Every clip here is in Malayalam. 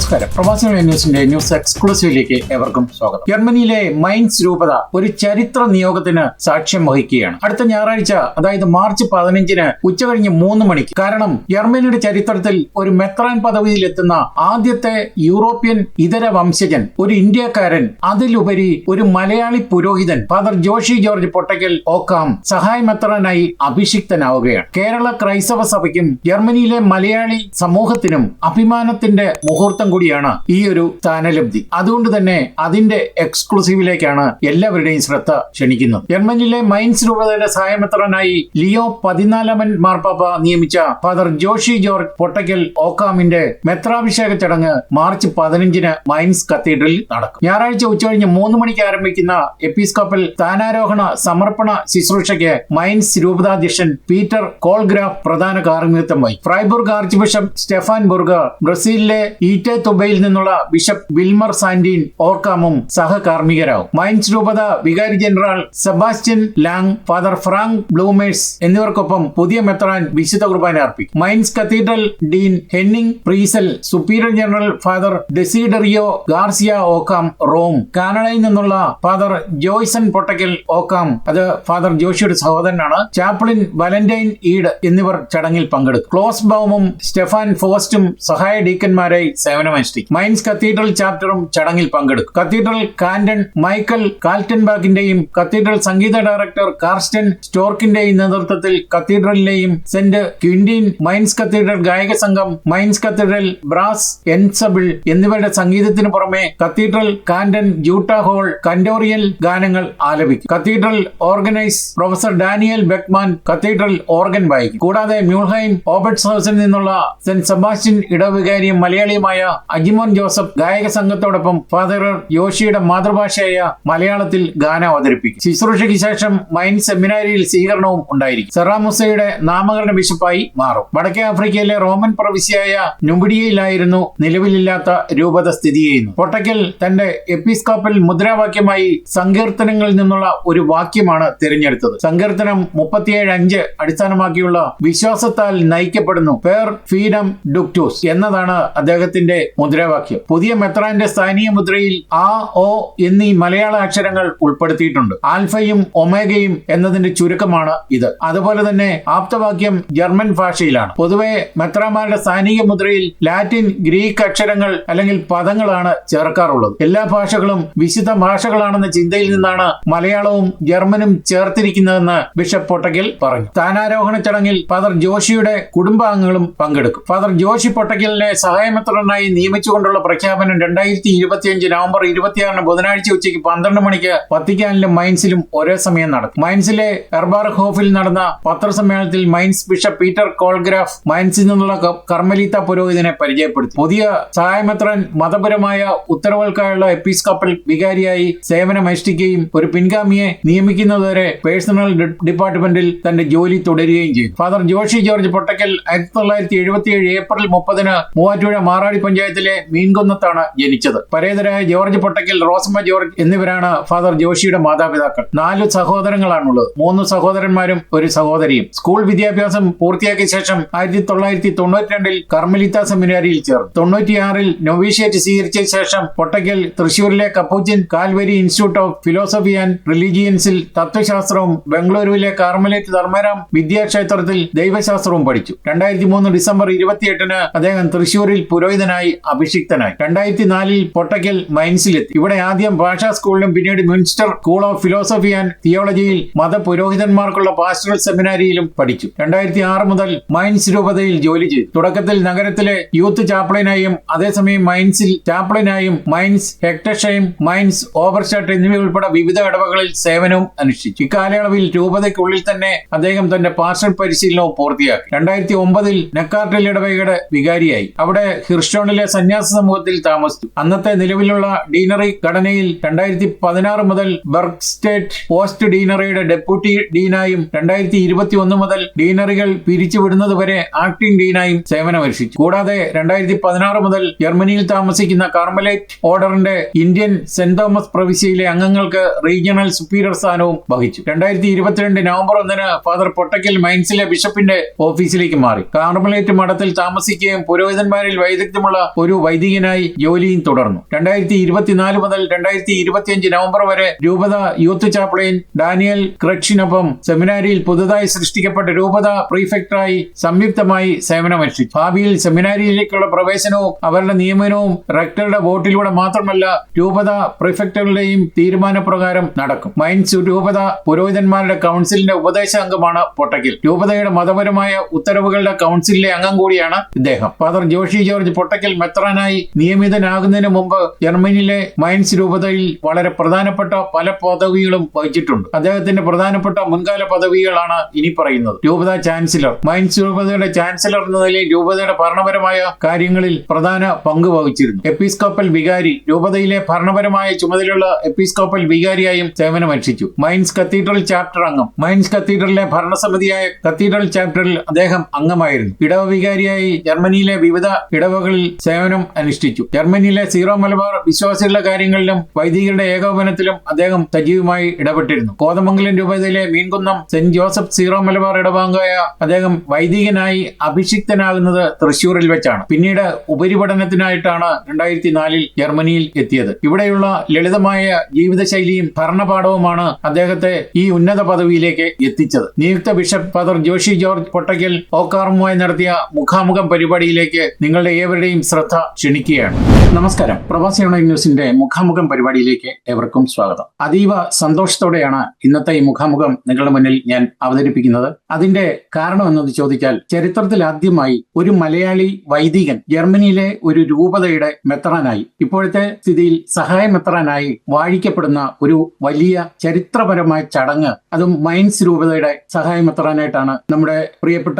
നമസ്കാരം. പ്രവാസികൾ ന്യൂസിന്റെ ന്യൂസ് എക്സ്ക്ലൂസീവിലേക്ക് ഏവർക്കും സ്വാഗതം. ജർമ്മനിയിലെ മൈൻസ് രൂപത ഒരു ചരിത്ര നിയോഗത്തിന് സാക്ഷ്യം വഹിക്കുകയാണ്. അടുത്ത ഞായറാഴ്ച, അതായത് മാർച്ച് 15 ഉച്ചകഴിഞ്ഞ് 3 മണിക്ക്. കാരണം ജർമ്മനിയുടെ ചരിത്രത്തിൽ ഒരു മെത്രാൻ പദവിയിൽ എത്തുന്ന ആദ്യത്തെ യൂറോപ്യൻ ഇതര വംശജൻ, ഒരു ഇന്ത്യക്കാരൻ, അതിലുപരി ഒരു മലയാളി പുരോഹിതൻ ഫാദർ ജോഷി ജോർജ് പൊട്ടക്കൽ ഓക്കാം സഹായ മെത്രാനായി അഭിഷിക്തനാവുകയാണ്. കേരള ക്രൈസ്തവ സഭയ്ക്കും ജർമ്മനിയിലെ മലയാളി സമൂഹത്തിനും അഭിമാനത്തിന്റെ മുഹൂർത്തം കൂടിയാണ് ഈ ഒരു സ്ഥാനലബ്ധി. അതുകൊണ്ട് തന്നെ അതിന്റെ എക്സ്ക്ലൂസീവിലേക്കാണ് എല്ലാവരുടെയും ശ്രദ്ധ ക്ഷണിക്കുന്നത്. ജർമ്മനിയിലെ മൈൻസ് രൂപതയുടെ സഹായമെത്രാനായി ലിയോ 14 മാർപ്പാപ്പ നിയമിച്ച ഫാദർ ജോഷി ജോർജ് പൊട്ടക്കൽ ഓക്കാമിന്റെ മെത്രാഭിഷേക ചടങ്ങ് മാർച്ച് 15 മൈൻസ് കത്തീഡ്രലിൽ നടക്കും. ഞായറാഴ്ച ഉച്ചകഴിഞ്ഞ് 3 മണിക്ക് ആരംഭിക്കുന്ന എപ്പിസ്കോപ്പൽ സ്ഥാനാരോഹണ സമർപ്പണ ശുശ്രൂഷയ്ക്ക് മൈൻസ് രൂപതാധ്യക്ഷൻ പീറ്റർ കോൾഗ്രാഫ് പ്രധാന കാർമ്മികത്വം വഹിക്കും. Freiburg archbishop Stephan Burger, ബ്രസീലിലെ ഈറ്റെതുബയിൽ നിന്നുള്ള ബിഷപ്പ് വിൽമർ സാന്റീൻ ഓർക്കാമും സഹകാർമ്മികരാവും. മൈൻസ് രൂപത വികാരി general Sebastian Lang, father Frank Blumers എന്നിവർക്കൊപ്പം പുതിയ മെത്രാൻ വിശുദ്ധ കുർബാന അർപ്പിക്കും. Mainz cathedral dean Henning Priesel, superior general father Desiderio Garcia ഓക്കാം റോം, കാനഡയിൽ നിന്നുള്ള ഫാദർ ജോയ്സൺ പൊട്ടക്കൽ ഓക്കാം, അത് ഫാദർ ജോഷിയുടെ സഹോദരനാണ്, ചാപ്ലിൻ വലന്റൈൻ ഈഡ് എന്നിവർ ചടങ്ങിൽ പങ്കെടുക്കും. ക്ലോസ് ബൗമും സ്റ്റെഫാൻ ഫോസ്റ്റും സഹായ ഡീക്കന്മാരായി സേവനമനുഷ്ഠിക്കും. മൈൻസ് കത്തീഡ്രൽ ചാപ്റ്ററും ചടങ്ങിൽ പങ്കെടുക്കും. കത്തീഡ്രൽ കാന്റൺ മൈക്കൽ കാൽറ്റൻബാഗിന്റെയും കത്തീഡ്രൽ സംഗീത ഡയറക്ടർ കാർസ്റ്റൻ സ്റ്റോർക്കിന്റെയും നേതൃത്വത്തിൽ കത്തീഡ്രലിലെയും സെന്റ് ക്വിന്റീൻ മൈൻസ് കത്തീഡ്രൽ ഗായക സംഘം, മൈൻസ് കത്തീഡ്രൽ ബ്രാസ് എൻസബിൾ എന്നിവരുടെ സംഗീതത്തിന് പുറമെ cathedral cantor Jutta Hohl cantorial ഗാനങ്ങൾ ആലപിക്കും. Cathedral organist professor Daniel Beckmann cathedral organ വായിക്കും. കൂടാതെ മ്യൂൾഹൈം ഓബർട്സ് ഹൗസിൽ നിന്നുള്ള സെന്റ് സെബാസ്റ്റ്യൻ ഇടവികാരിയും മലയാളിയുമായ അജിമോൻ ജോസഫ് ഗായക സംഘത്തോടൊപ്പം ഫാദർ യോഷിയുടെ മാതൃഭാഷയായ മലയാളത്തിൽ ഗാനം അവതരിപ്പിക്കും. ശുശ്രൂഷയ്ക്ക് ശേഷം മൈൻസ് സെമിനാരിയിൽ സ്വീകരണവും ഉണ്ടായിരിക്കും. സെറാമുസയുടെ നാമകരണ ബിഷപ്പായി മാറും. വടക്കേ ആഫ്രിക്കയിലെ റോമൻ പ്രവിശ്യയായ നുബിഡിയയിലായിരുന്നു നിലവിലില്ലാത്ത രൂപത സ്ഥിതി ചെയ്യുന്നത്. പൊട്ടക്കൽ തന്റെ എപ്പിസ്കോപ്പൽ മുദ്രാവാക്യമായി സങ്കീർത്തനങ്ങളിൽ നിന്നുള്ള ഒരു വാക്യമാണ് തിരഞ്ഞെടുത്തത്. സങ്കീർത്തനം 37:5 അടിസ്ഥാനമാക്കിയുള്ള വിശ്വാസത്താൽ നയിക്കപ്പെടുന്നു പേർ ഫീഡം ഡുക്ടൂസ് എന്നതാണ് അദ്ദേഹത്തിന്റെ മുദ്രാവാക്യം. പുതിയ മെത്രാന്റെ സ്ഥാനീയ മുദ്രയിൽ ആ, ഓ എന്നീ മലയാള അക്ഷരങ്ങൾ ഉൾപ്പെടുത്തിയിട്ടുണ്ട്. ആൽഫയും ഒമേഗയും എന്നതിന്റെ ചുരുക്കമാണ് ഇത്. അതുപോലെ തന്നെ ആപ്തവാക്യം ജർമ്മൻ ഭാഷയിലാണ്. പൊതുവെ മെത്രാന്മാരുടെ സ്ഥാനിക മുദ്രയിൽ ലാറ്റിൻ, ഗ്രീക്ക് അക്ഷരങ്ങൾ അല്ലെങ്കിൽ പദങ്ങളാണ് ചേർക്കാറുള്ളത്. എല്ലാ ഭാഷകളും വിശുദ്ധ ഭാഷകളാണെന്ന ചിന്തയിൽ നിന്നാണ് മലയാളവും ജർമ്മനും ചേർത്തിരിക്കുന്നതെന്ന് ബിഷപ്പ് പൊട്ടക്കൽ പറഞ്ഞു. സ്ഥാനാരോഹണ ചടങ്ങിൽ ഫാദർ ജോഷിയുടെ കുടുംബാംഗങ്ങളും പങ്കെടുക്കും. ഫാദർ ജോഷി പൊട്ടക്കലിനെ സഹായമെത്രാനായി നിയമിച്ചുകൊണ്ടുള്ള പ്രഖ്യാപനം 2025 നവംബർ 26 ബുധനാഴ്ച ഉച്ചയ്ക്ക് 12 മണിക്ക് വത്തിക്കാനിലും മൈൻസിലും ഒരേ സമയം നടക്കും. മൈൻസിലെ എർബാർഗ് ഹോഫിൽ നടന്ന പത്രസമ്മേളനത്തിൽ മൈൻസ് ബിഷപ്പ് പീറ്റർ കോൾഗ്രാഫ് മൈൻസിൽ നിന്നുള്ള കർമ്മലീത്ത പുരോഹിതനെ പരിചയപ്പെടുത്തി. പുതിയ സഹായമെത്രാൻ മതപരമായ ഉത്തരവുകൾക്കായുള്ള എപ്പിസ്കോപ്പൽ വികാരിയായി സേവനമനുഷ്ഠിക്കുകയും ഒരു പിൻഗാമിയെ നിയമിക്കുന്നതുവരെ പേഴ്സണൽ ഡിപ്പാർട്ട്മെന്റിൽ തന്റെ ജോലി തുടരുകയും ചെയ്തു. Father Joshi George Pottakkal 1977 April 30 Muvattupuzha Maradi പഞ്ചായത്തിലെ മീൻകുന്നത്താണ് ജനിച്ചത്. പരേതരായ ജോർജ് പൊട്ടക്കൽ, റോസമ്മ ജോർജ് എന്നിവരാണ് ഫാദർ ജോഷിയുടെ മാതാപിതാക്കൾ. 4 സഹോദരങ്ങളാണുള്ളത്. 3 സഹോദരന്മാരും ഒരു സഹോദരിയും. സ്കൂൾ വിദ്യാഭ്യാസം പൂർത്തിയാക്കിയ ശേഷം 1992 കർമ്മലിത്ത സെമിനാരിയിൽ ചേർന്നു. 96 നൊവീഷ്യേറ്റ് സ്വീകരിച്ച ശേഷം പൊട്ടക്കൽ തൃശൂരിലെ Capuchin Calvary institute of philosophy and റിലീജിയൻസിൽ തത്വശാസ്ത്രവും ബംഗളൂരുവിലെ കാർമലേറ്റ് ധർമ്മരാം വിദ്യാക്ഷേത്രത്തിൽ ദൈവശാസ്ത്രവും പഠിച്ചു. 2003 ഡിസംബർ 28 അദ്ദേഹം തൃശൂരിൽ പുരോഹിതനായി അഭിഷിക്തനായി. 2004 പൊട്ടക്കൽ മൈൻസിലെത്തി. ഇവിടെ ആദ്യം ഭാഷാ സ്കൂളിലും പിന്നീട് Munster school of philosophy and തിയോളജിയിൽ മതപുരോഹിതന്മാർക്കുള്ള പാസ്റ്ററൽ സെമിനാരിയിലും പഠിച്ചു. 2006 മുതൽ മൈൻസ് രൂപതയിൽ ജോലി ചെയ്തു. തുടക്കത്തിൽ നഗരത്തിലെ യൂത്ത് ചാപ്ലിനായും അതേസമയം മൈൻസിൽ ചാപ്ലിനായും മൈൻസ് ഹെക്ടഷൈം, മൈൻസ് ഓവർഷട്ട് എന്നിവയുൾപ്പെടെ വിവിധ ഇടവകളിൽ സേവനവും അനുഷ്ഠിച്ചു. ഇക്കാലയളവിൽ രൂപതയ്ക്കുള്ളിൽ തന്നെ അദ്ദേഹം തന്റെ പാസ്റ്റർ പരിശീലനവും പൂർത്തിയാക്കി. 2009 നെക്കാർട്ടിൽ ഇടവകയുടെ വികാരിയായി. അവിടെ ഹിർഷോണിലെ സന്യാസ സമൂഹത്തിൽ താമസിച്ചു. അന്നത്തെ നിലവിലുള്ള ഡീനറി ഘടനയിൽ 2016 മുതൽ ബർഗ് സ്റ്റേറ്റ് പോസ്റ്റ് ഡീനറിയുടെ ഡെപ്യൂട്ടി ഡീനായും 2021 മുതൽ ഡീനറികൾ പിരിച്ചുവിടുന്നതുവരെ ആക്ടിംഗ് ഡീനായും സേവനമനുഷ്ഠിച്ചു. കൂടാതെ 2016 മുതൽ ജർമ്മനിയിൽ താമസിക്കുന്ന കാർമലേറ്റ് ഓർഡറിന്റെ ഇന്ത്യൻ സെന്റ് തോമസ് പ്രവിശ്യയിലെ അംഗങ്ങൾക്ക് റീജിയണൽ സുപ്പീരിയർ സ്ഥാനവും വഹിച്ചു. 2022 നവംബർ 1 ഫാദർ പൊട്ടക്കൽ മൈൻസിലെ ബിഷപ്പിന്റെ ഓഫീസിലേക്ക് മാറി. കാർമലേറ്റ് മഠത്തിൽ താമസിക്കുകയും പുരോഹിതന്മാരിൽ വൈദഗ്ധ്യമുള്ള ഒരു വൈദികനായി ജോലിയും തുടർന്നു. 2024 മുതൽ 2025 നവംബർ വരെ രൂപത യൂത്ത് ചാപ്ലിൻ ഡാനിയൽ ക്രക്ഷിനൊപ്പം സെമിനാരിയിൽ പുതുതായി സൃഷ്ടിക്കപ്പെട്ട രൂപത പ്രീഫെക്ടറായി സംയുക്തമായി സേവനമനുഷ്ഠിച്ചു. ഭാവിയിൽ സെമിനാരിയിലേക്കുള്ള പ്രവേശനവും അവരുടെ നിയമനവും റെക്ടറുടെ വോട്ടിലൂടെ മാത്രമല്ല രൂപത പ്രീഫെക്ടറുടെയും തീരുമാനപ്രകാരം നടക്കും. മൈൻസ് രൂപത പുരോഹിതന്മാരുടെ കൗൺസിലിന്റെ ഉപദേശ അംഗമാണ് പൊട്ടക്കിൽ. രൂപതയുടെ മതപരമായ ഉത്തരവുകളുടെ കൗൺസിലിലെ അംഗം കൂടിയാണ് ഇദ്ദേഹം. ഫാദർ ജോഷി ജോർജ് പൊട്ടക്കിൽ മെത്രാനായി നിയമിതനാകുന്നതിന് മുമ്പ് ജർമ്മനിയിലെ മൈൻസ് രൂപതയിൽ വളരെ പ്രധാനപ്പെട്ട പല പദവികളും വഹിച്ചിട്ടുണ്ട്. അദ്ദേഹത്തിന്റെ പ്രധാനപ്പെട്ട മുൻകാല പദവികളാണ് ഇനി പറയുന്നത്. രൂപത ചാൻസലർ. മൈൻസ് രൂപതയുടെ ചാൻസലർ എന്ന നിലയിൽ രൂപതയുടെ ഭരണപരമായ കാര്യങ്ങളിൽ പ്രധാന പങ്ക് വഹിച്ചിരുന്നു. എപ്പിസ്കോപ്പൽ വികാരി. രൂപതയിലെ ഭരണപരമായ ചുമതലയുള്ള എപ്പിസ്കോപ്പൽ വികാരിയായും സേവനമനുഷ്ഠിച്ചു. മൈൻസ് കത്തീഡ്രൽ ചാപ്റ്റർ അംഗം. മൈൻസ് കത്തീഡ്രലിലെ ഭരണസമിതിയായ കത്തീഡ്രൽ ചാപ്റ്ററിൽ അദ്ദേഹം അംഗമായിരുന്നു. ഇടവ വികാരിയായി ജർമ്മനിയിലെ വിവിധ ഇടവകളിൽ സേവനം അനുഷ്ഠിച്ചു. ജർമ്മനിയിലെ സീറോ മലബാർ വിശ്വാസികളുടെ കാര്യങ്ങളിലും വൈദികരുടെ ഏകോപനത്തിലും അദ്ദേഹം സജീവമായി ഇടപെട്ടിരുന്നു. കോതമംഗലം രൂപതയിലെ Meenkunnam saint Joseph Syro Malabar ഇടവകായ അദ്ദേഹം വൈദികനായി അഭിഷിക്തനാകുന്നത് തൃശൂരിൽ വെച്ചാണ്. പിന്നീട് ഉപരിപഠനത്തിനായിട്ടാണ് 2004 ജർമ്മനിയിൽ എത്തിയത്. ഇവിടെയുള്ള ലളിതമായ ജീവിതശൈലിയും ഭരണപാഠവുമാണ് അദ്ദേഹത്തെ ഈ ഉന്നത പദവിയിലേക്ക് എത്തിച്ചത്. നിയുക്ത bishop father Joshi George Pottackal ഓക്കാറുമായി നടത്തിയ മുഖാമുഖം പരിപാടിയിലേക്ക് നിങ്ങളുടെ ഏവരുടെയും ശ്രദ്ധ ക്ഷണിക്കുകയാണ്. നമസ്കാരം. പ്രവാസി ഓൺലൈൻ ന്യൂസിന്റെ മുഖാമുഖം പരിപാടിയിലേക്ക് ഏവർക്കും സ്വാഗതം. അതീവ സന്തോഷത്തോടെയാണ് ഇന്നത്തെ ഈ മുഖാമുഖം നിങ്ങളുടെ മുന്നിൽ ഞാൻ അവതരിപ്പിക്കുന്നത്. അതിന്റെ കാരണം എന്നത് ചോദിച്ചാൽ, ചരിത്രത്തിൽ ആദ്യമായി ഒരു മലയാളി വൈദികൻ ജർമ്മനിയിലെ ഒരു രൂപതയുടെ മെത്രാനായി, ഇപ്പോഴത്തെ സ്ഥിതിയിൽ സഹായ മെത്രാനായി വാഴിക്കപ്പെടുന്ന ഒരു വലിയ ചരിത്രപരമായ ചടങ്ങ്, അതും മൈൻസ് രൂപതയുടെ സഹായ മെത്രാനായിട്ടാണ് നമ്മുടെ പ്രിയപ്പെട്ട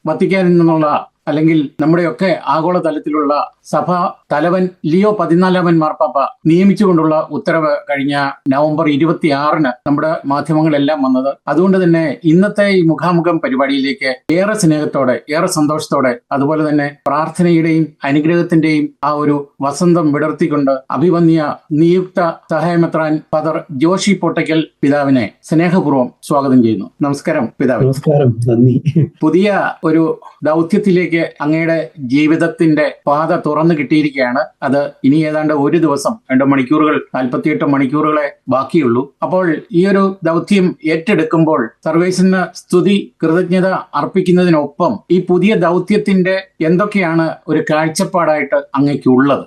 വത്തിക്കാനിൽ നിന്നുള്ള അല്ലെങ്കിൽ നമ്മുടെയൊക്കെ ആഗോളതലത്തിലുള്ള സഭാ തലവൻ ലിയോ 14 മാർപ്പാപ്പ നിയമിച്ചുകൊണ്ടുള്ള ഉത്തരവ് കഴിഞ്ഞ നവംബർ 26 നമ്മുടെ മാധ്യമങ്ങളെല്ലാം വന്നത്. അതുകൊണ്ട് തന്നെ ഇന്നത്തെ ഈ മുഖാമുഖം പരിപാടിയിലേക്ക് ഏറെ സ്നേഹത്തോടെ, ഏറെ സന്തോഷത്തോടെ, അതുപോലെ തന്നെ പ്രാർത്ഥനയുടെയും അനുഗ്രഹത്തിന്റെയും ആ ഒരു വസന്തം വിടർത്തിക്കൊണ്ട് അഭിവന്യ നിയുക്ത സഹായമെത്രാൻ ഫാദർ ജോഷി പൊട്ടക്കൽ പിതാവിനെ സ്നേഹപൂർവ്വം സ്വാഗതം ചെയ്യുന്നു. നമസ്കാരം പിതാവ്. നമസ്കാരം, നന്ദി. പുതിയ ഒരു ദൗത്യത്തിലേക്ക് അങ്ങയുടെ ജീവിതത്തിന്റെ പാത തുറന്നു കിട്ടിയിരിക്കുകയാണ്. അത് ഇനി ഏതാണ്ട് ഒരു ദിവസം 2 മണിക്കൂറുകൾ 48 മണിക്കൂറുകളെ ബാക്കിയുള്ളൂ. അപ്പോൾ ഈ ഒരു ദൗത്യം ഏറ്റെടുക്കുമ്പോൾ സർവേശ്വരന് സ്തുതി, കൃതജ്ഞത അർപ്പിക്കുന്നതിനൊപ്പം ഈ പുതിയ ദൗത്യത്തിന്റെ എന്തൊക്കെയാണ് ഒരു കാഴ്ചപ്പാടായിട്ട് അങ്ങേക്കുള്ളത്?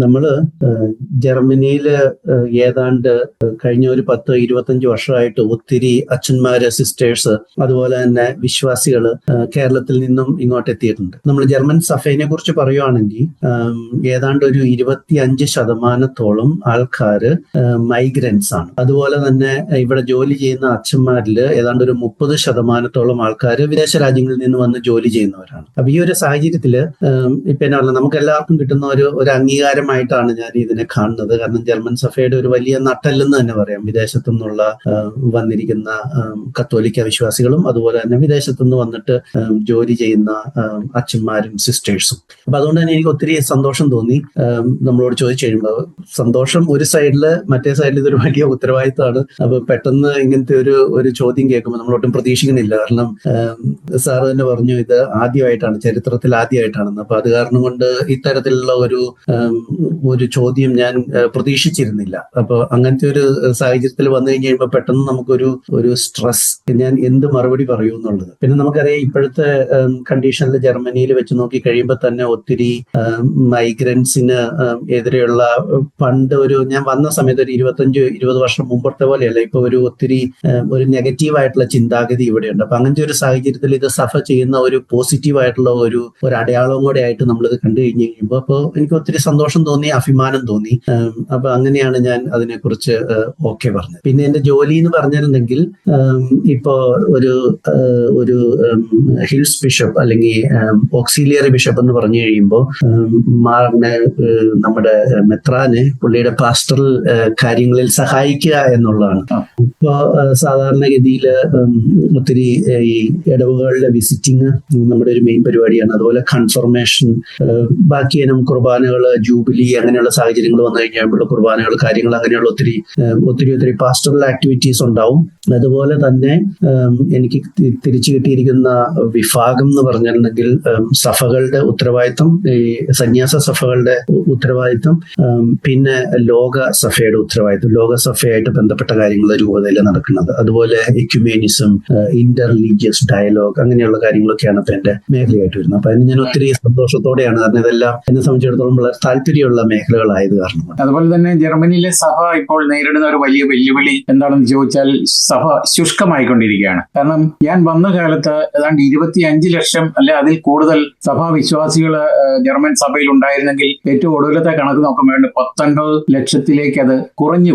നമ്മള് ജർമ്മനിയില് ഏതാണ്ട് കഴിഞ്ഞ ഒരു 10-25 വർഷമായിട്ട് ഒത്തിരി അച്ഛന്മാര്, സിസ്റ്റേഴ്സ്, അതുപോലെ തന്നെ വിശ്വാസികള് കേരളത്തിൽ നിന്നും ഇങ്ങോട്ട് എത്തിയിട്ടുണ്ട്. നമ്മൾ ജർമ്മൻ സഭയെ കുറിച്ച് പറയുവാണെങ്കിൽ ഏതാണ്ട് ഒരു 25% ആൾക്കാര് മൈഗ്രൻസ് ആണ്. അതുപോലെ തന്നെ ഇവിടെ ജോലി ചെയ്യുന്ന അച്ഛന്മാരില് ഏതാണ്ട് ഒരു 30% ആൾക്കാര് വിദേശ രാജ്യങ്ങളിൽ നിന്ന് വന്ന് ജോലി ചെയ്യുന്നവരാണ്. അപ്പൊ ഈ ഒരു സാഹചര്യത്തില് ഇപ്പൊ എന്നാ പറയുക, നമുക്ക് എല്ലാവർക്കും കിട്ടുന്ന ഒരു അംഗീകാരമായിട്ടാണ് ഞാൻ ഇതിനെ കാണുന്നത്. കാരണം ജർമ്മൻ സഭയുടെ ഒരു വലിയ നട്ടെല്ലെന്ന് തന്നെ പറയാം. വിദേശത്തു നിന്നുള്ള വന്നിരിക്കുന്ന കത്തോലിക്ക വിശ്വാസികളും അതുപോലെ തന്നെ വിദേശത്തു നിന്ന് വന്നിട്ട് ജോലി ചെയ്യുന്ന അച്ഛന്മാരും സിസ്റ്റേഴ്സും. അപ്പൊ അതുകൊണ്ട് തന്നെ എനിക്ക് ഒത്തിരി സന്തോഷം തോന്നി. നമ്മളോട് ചോദിച്ചു കഴിയുമ്പോൾ സന്തോഷം ഒരു സൈഡില്, മറ്റേ സൈഡിൽ ഇതൊരു വലിയ ഉത്തരവാദിത്തമാണ്. അപ്പൊ പെട്ടെന്ന് ഇങ്ങനത്തെ ഒരു ചോദ്യം കേൾക്കുമ്പോൾ നമ്മളൊട്ടും പ്രതീക്ഷിക്കുന്നില്ല. കാരണം സാറ് തന്നെ പറഞ്ഞു ഇത് ആദ്യമായിട്ടാണ്, ചരിത്രത്തിൽ ആദ്യമായിട്ടാണെന്ന്. അപ്പൊ അത് കാരണം കൊണ്ട് ഇത്തരത്തിലുള്ള ഒരു ചോദ്യം ഞാൻ പ്രതീക്ഷിച്ചിരുന്നില്ല. അപ്പൊ അങ്ങനത്തെ ഒരു സാഹചര്യത്തിൽ വന്നു കഴിയുമ്പോൾ പെട്ടെന്ന് നമുക്കൊരു സ്ട്രെസ്, ഞാൻ എന്ത് മറുപടി പറയൂ എന്നുള്ളത്. പിന്നെ നമുക്കറിയാം ഇപ്പോഴത്തെ കണ്ടീഷനിൽ ജർമ്മനിയിൽ വെച്ച് നോക്കി കഴിയുമ്പോൾ തന്നെ ഒത്തിരി മൈഗ്രൻസിന് എതിരെയുള്ള പണ്ട് ഞാൻ വന്ന സമയത്ത് ഒരു 25-20 വർഷം മുമ്പത്തെ പോലെയല്ല, ഇപ്പൊ ഒത്തിരി ഒരു നെഗറ്റീവ് ആയിട്ടുള്ള ചിന്താഗതി ഇവിടെയുണ്ട്. അപ്പൊ അങ്ങനത്തെ ഒരു സാഹചര്യത്തിൽ ഇത് സഫ ചെയ്യുന്ന ഒരു പോസിറ്റീവ് ആയിട്ടുള്ള ഒരു അടയാളവും കൂടെ ആയിട്ട് നമ്മളിത് കണ്ടു കഴിഞ്ഞ് കഴിയുമ്പോൾ അപ്പോൾ എനിക്ക് ഒത്തിരി സന്തോഷം തോന്നി, അഭിമാനം തോന്നി. അപ്പൊ അങ്ങനെയാണ് ഞാൻ അതിനെക്കുറിച്ച് ഓക്കെ പറഞ്ഞത്. പിന്നെ എന്റെ ജോലി എന്ന് പറഞ്ഞിട്ടുണ്ടെങ്കിൽ ഇപ്പോ ഒരു ഹിൽസ് ബിഷപ്പ് അല്ലെങ്കിൽ ഓക്സിലിയറി ബിഷപ്പ് എന്ന് പറഞ്ഞു കഴിയുമ്പോൾ നമ്മുടെ മെത്രാന് പുള്ളിയുടെ പാസ്റ്ററൽ കാര്യങ്ങളിൽ സഹായിക്കുക എന്നുള്ളതാണ്. ഇപ്പോ സാധാരണഗതിയിൽ ഒത്തിരി ഈ ഇടവുകളുടെ വിസിറ്റിംഗ് നമ്മുടെ ഒരു മെയിൻ പരിപാടിയാണ്. അതുപോലെ കൺഫർമേഷൻ, ബാക്കി ഇനം കുർബാനകള്, ജൂബിലി, അങ്ങനെയുള്ള സാഹചര്യങ്ങൾ വന്നു കഴിഞ്ഞാൽ കുർബാനകൾ, കാര്യങ്ങൾ, അങ്ങനെയുള്ള ഒത്തിരി പാസ്റ്ററൽ ആക്ടിവിറ്റീസ് ഉണ്ടാവും. അതുപോലെ തന്നെ എനിക്ക് തിരിച്ചു കിട്ടിയിരിക്കുന്ന വിഭാഗം എന്ന് പറഞ്ഞിട്ടുണ്ടെങ്കിൽ സഭകളുടെ ഉത്തരവാദിത്തം, ഈ സന്യാസ സഭകളുടെ ഉത്തരവാദിത്തം, പിന്നെ ലോക സഭയുടെ ഉത്തരവാദിത്തം, ലോകസഭയായിട്ട് ബന്ധപ്പെട്ട കാര്യങ്ങൾ രൂപതയിൽ നടക്കുന്നത്. അതുപോലെ എക്യുമേനിസം, ഇന്റർ റിലീജിയസ് ഡയലോഗ്, അങ്ങനെയുള്ള കാര്യങ്ങളൊക്കെയാണ് ഇപ്പൊ എന്റെ മേഖലയായിട്ട് വരുന്നത്. അപ്പൊ അതിന് ഞാൻ ഒത്തിരി സന്തോഷത്തോടെയാണ്, കാരണം ഇതെല്ലാം എന്നെ സംബന്ധിച്ചിടത്തോളം വളരെ താല്പര്യമുള്ള മേഖലകളായത് കാരണമാണ്. അതുപോലെ തന്നെ ജർമ്മനിയിലെ സഭ ഇപ്പോൾ നേരിടുന്ന ഒരു വലിയ വെല്ലുവിളി എന്താണെന്ന് ചോദിച്ചാൽ സഭ ശുഷ്കമായിക്കൊണ്ടിരിക്കുകയാണ്. കാരണം ഞാൻ വന്ന കാലത്ത് ഏതാണ്ട് 25 ലക്ഷം അല്ലെ അതിൽ കൂടുതൽ സഭാ വിശ്വാസികൾ ജർമ്മൻ സഭയിൽ ഉണ്ടായിരുന്നെങ്കിൽ ഏറ്റവും ഒടുവിലത്തെ കണക്ക് നോക്കുമ്പോൾ 19 ലക്ഷത്തിലേക്ക് അത് കുറഞ്ഞു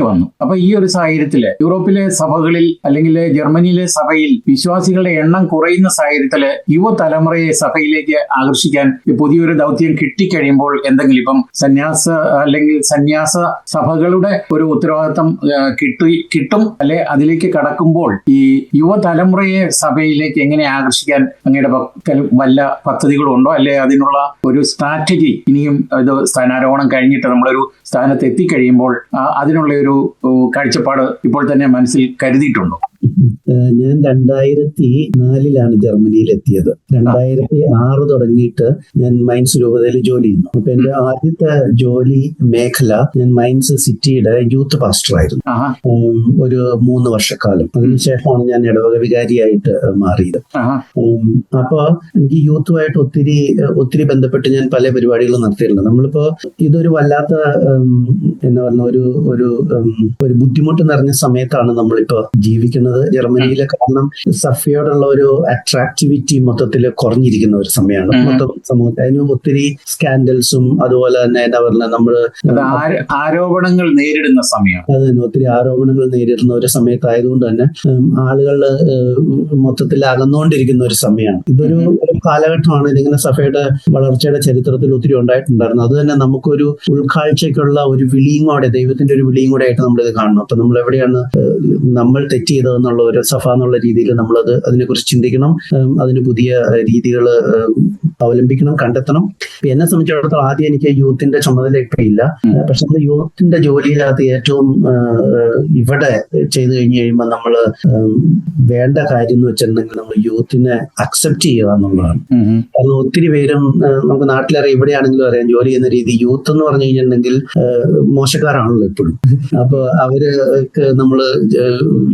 വന്നു. അപ്പൊ ഈ ഒരു സാഹചര്യത്തില് യൂറോപ്പിലെ സഭകളിൽ അല്ലെങ്കിൽ ജർമ്മനിയിലെ സഭയിൽ വിശ്വാസികളുടെ എണ്ണം കുറയുന്ന സാഹചര്യത്തില് യുവതലമുറയെ സഭയിലേക്ക് ആകർഷിക്കാൻ പുതിയൊരു ദൗത്യം കിട്ടിക്കഴിയുമ്പോൾ എന്തെങ്കിലും ഇപ്പം സന്യാസ സഭകളുടെ ഒരു ഉത്തരവാദിത്തം കിട്ടും അല്ലെ അതിലേക്ക് കടക്കുമ്പോൾ ഈ യുവതലമുറയെ സഭയിലേക്ക് എങ്ങനെ ആകർഷിക്കാൻ അങ്ങയുടെ പക്കൽ വല്ല പദ്ധതികളുണ്ടോ, അല്ലെ അതിനുള്ള ഒരു സ്ട്രാറ്റജി ഇനിയും ഇത് സ്ഥാനാരോഹണം കഴിഞ്ഞിട്ട് നമ്മളൊരു സ്ഥാനത്ത് എത്തിക്കഴിയുമ്പോൾ അതിനുള്ള ഒരു കാഴ്ചപ്പാട് ഇപ്പോൾ തന്നെ മനസ്സിൽ കരുതിയിട്ടുണ്ടോ? ഞാൻ 2004 ജർമ്മനിയിൽ എത്തിയത്. 2006 തുടങ്ങിയിട്ട് ഞാൻ മൈൻസ് രൂപതയിൽ ജോലി ചെയ്യുന്നു. അപ്പൊ എന്റെ ആദ്യത്തെ ജോലി മേഖല ഞാൻ മൈൻസ് സിറ്റിയുടെ യൂത്ത് പാസ്റ്റർ ആയിരുന്നു ഒരു 3 വർഷക്കാലം. അതിനുശേഷമാണ് ഞാൻ ഇടവക വികാരിയായിട്ട് മാറിയത്. അപ്പൊ എനിക്ക് യൂത്തുമായിട്ട് ഒത്തിരി ബന്ധപ്പെട്ട് ഞാൻ പല പരിപാടികളും നടത്തിയിട്ടുണ്ട്. നമ്മളിപ്പോ ഇതൊരു വല്ലാത്ത എന്താ പറയുക ഒരു ബുദ്ധിമുട്ട് നിറഞ്ഞ സമയത്താണ് നമ്മളിപ്പോ ജീവിക്കുന്നത് ജർമ്മനിയിലെ. കാരണം സഭയോടുള്ള ഒരു അട്രാക്ടിവിറ്റി മൊത്തത്തിൽ കുറഞ്ഞിരിക്കുന്ന ഒരു സമയമാണ് മൊത്തം സമൂഹത്തിൽ. അതിന് ഒത്തിരി സ്കാൻഡൽസും അതുപോലെ തന്നെ എന്താ പറയുക നമ്മള് ആരോപണങ്ങൾ നേരിടുന്ന സമയമാണ്. അത് തന്നെ ഒത്തിരി ആരോപണങ്ങൾ നേരിടുന്ന ഒരു സമയത്തായതുകൊണ്ട് തന്നെ ആളുകൾ മൊത്തത്തിൽ അകന്നുകൊണ്ടിരിക്കുന്ന ഒരു സമയമാണ്. ഇതൊരു കാലഘട്ടമാണ്. ഇതിങ്ങനെ സഭയുടെ വളർച്ചയുടെ ചരിത്രത്തിൽ ഒത്തിരി ഉണ്ടായിട്ടുണ്ടായിരുന്നു. അത് തന്നെ നമുക്കൊരു ഉൾക്കാഴ്ചയ്ക്കുള്ള ഒരു വിളിയും കൂടെ, ദൈവത്തിന്റെ ഒരു വിളിയും കൂടെ ആയിട്ട് നമ്മളിത് കാണണം. അപ്പൊ നമ്മൾ എവിടെയാണ് നമ്മൾ തെറ്റ് ചെയ്തതെന്നുള്ള ഒരു സഭ എന്നുള്ള രീതിയിൽ നമ്മളത് അതിനെക്കുറിച്ച് ചിന്തിക്കണം, അതിന് പുതിയ രീതികൾ അവലംബിക്കണം, കണ്ടെത്തണം. എന്നെ സംബന്ധിച്ചിടത്തോളം ആദ്യം എനിക്ക് യൂത്തിന്റെ ചുമതല ഇപ്പൊ ഇല്ല. പക്ഷെ നമ്മൾ യൂത്തിന്റെ ജോലിയിനകത്ത് ഏറ്റവും ഇവിടെ ചെയ്തു കഴിയുമ്പോൾ നമ്മൾ വേണ്ട കാര്യം എന്ന് വെച്ചിട്ടുണ്ടെങ്കിൽ നമ്മൾ യൂത്തിനെ അക്സെപ്റ്റ് ചെയ്യുക എന്നുള്ളതാണ്. കാരണം ഒത്തിരി പേരും നമുക്ക് നാട്ടിലറിയാം, ഇവിടെയാണെങ്കിലും അറിയാം, ജോലി ചെയ്യുന്ന രീതി യൂത്ത് എന്ന് പറഞ്ഞു കഴിഞ്ഞിട്ടുണ്ടെങ്കിൽ മോശക്കാരാണല്ലോ എപ്പോഴും. അപ്പൊ അവർക്ക് നമ്മള്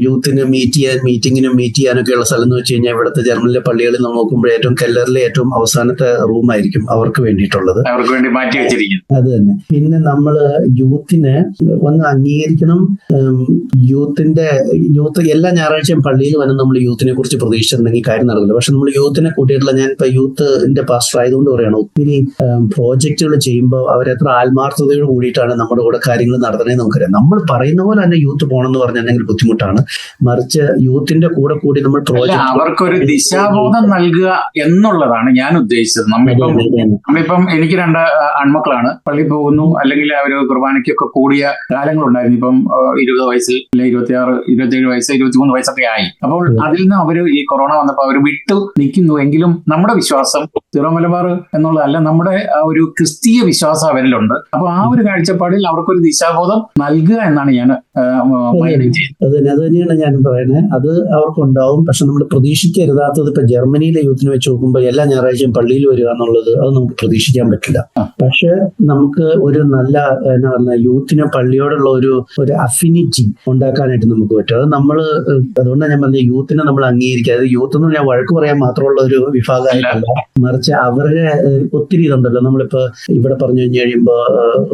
യൂത്തിന് മീറ്റിങ്ങിനും മീറ്റ് ചെയ്യാനൊക്കെയുള്ള സ്ഥലം എന്ന് വെച്ച് കഴിഞ്ഞാൽ ഇവിടുത്തെ ജർമ്മനിലെ പള്ളികളിൽ നമ്മൾ നോക്കുമ്പോൾ ഏറ്റവും കെല്ലറിലെ ഏറ്റവും അവസാനത്തെ റൂമായിരിക്കും അവർക്ക് വേണ്ടിയിട്ടുള്ളത്, അവർക്ക് വേണ്ടി മാറ്റി വെച്ചിരിക്കുന്നത്. അത് തന്നെ. പിന്നെ നമ്മള് യൂത്തിനെ ഒന്ന് അംഗീകരിക്കണം. യൂത്ത് എല്ലാ ഞായറാഴ്ചയും പള്ളിയിൽ വന്ന് നമ്മൾ യൂത്തിനെ കുറിച്ച് പ്രതീക്ഷിച്ചിട്ടുണ്ടെങ്കിൽ കാര്യം നടക്കില്ല. പക്ഷെ നമ്മൾ യൂത്തിനെ കൂട്ടിയിട്ടുള്ള, ഞാൻ ഇപ്പൊ യൂത്തിന്റെ പാസ്റ്റർ ആയതുകൊണ്ട് പറയണം, ഒത്തിരി പ്രോജക്റ്റുകൾ ചെയ്യുമ്പോൾ അവരെത്ര ആത്മാർത്ഥതയോട് കൂടിയിട്ടാണ് നമ്മുടെ കൂടെ കാര്യങ്ങൾ നടത്തണേ നമുക്കറിയാം. നമ്മൾ പറയുന്ന പോലെ തന്നെ യൂത്ത് പോകണമെന്ന് പറഞ്ഞിട്ടുണ്ടെങ്കിൽ ബുദ്ധിമുട്ടാണ്. മറിച്ച് യൂത്തിന്റെ കൂടെ കൂടി നമ്മൾ പ്രോജക്റ്റ് അവർക്കൊരു ദിശാബോധം നൽകുക എന്നുള്ളതാണ് ഞാൻ ഉദ്ദേശിച്ചത്. നമ്മളിപ്പം എനിക്ക് 2 ആൺമക്കളാണ്. പള്ളി പോകുന്നു, അല്ലെങ്കിൽ അവർ കുർബാനയ്ക്കൊക്കെ കൂടിയ കാലങ്ങളുണ്ടായിരുന്നു. ഇപ്പം 20 വയസ്സിൽ അല്ലെ 26, 27 വയസ്സ്, 23 വയസ്സൊക്കെ ആയി. അപ്പോൾ അതിൽ നിന്ന് അവര് ഈ കൊറോണ വന്നപ്പോൾ അവർ വിട്ടു നിൽക്കുന്നു. എങ്കിലും നമ്മുടെ വിശ്വാസം സിറോ മലബാർ എന്നുള്ളതല്ല, നമ്മുടെ ഒരു ക്രിസ്തീയ വിശ്വാസം അവരിലുണ്ട്. അപ്പൊ ആ ഒരു കാഴ്ചപ്പാടിൽ അവർക്കൊരു ദിശാബോധം നൽകുക എന്നാണ് ഞാൻ അത് തന്നെയാണ് ഞാൻ പറയുന്നത്. അത് അവർക്കുണ്ടാവും. പക്ഷെ നമ്മൾ പ്രതീക്ഷിക്കരുതാത്തത് ഇപ്പൊ ജർമ്മനിയിലെ യൂത്തിനെ വെച്ച് നോക്കുമ്പോൾ എല്ലാ ഞായറാഴ്ചയും പള്ളിയിൽ വരിക എന്നുള്ളത് അത് നമുക്ക് പ്രതീക്ഷിക്കാൻ പറ്റില്ല. പക്ഷെ നമുക്ക് ഒരു നല്ല എന്നാ പറഞ്ഞ യൂത്തിന് പള്ളിയോടുള്ള ഒരു അഫിനിറ്റി ഉണ്ടാക്കാനായിട്ട് നമുക്ക് പറ്റും. അത് നമ്മള് അതുകൊണ്ടാണ് ഞാൻ പറഞ്ഞ യൂത്തിനെ നമ്മൾ അംഗീകരിക്കുക. അത് യൂത്ത് എന്ന് പറഞ്ഞാൽ വഴക്ക് പറയാൻ മാത്രമുള്ള ഒരു വിഭാഗമായിട്ടല്ല, മറിച്ച് അവരുടെ ഒത്തിരി ഇതുണ്ടല്ലോ. നമ്മളിപ്പോ ഇവിടെ പറഞ്ഞു കഴിഞ്ഞ് കഴിയുമ്പോ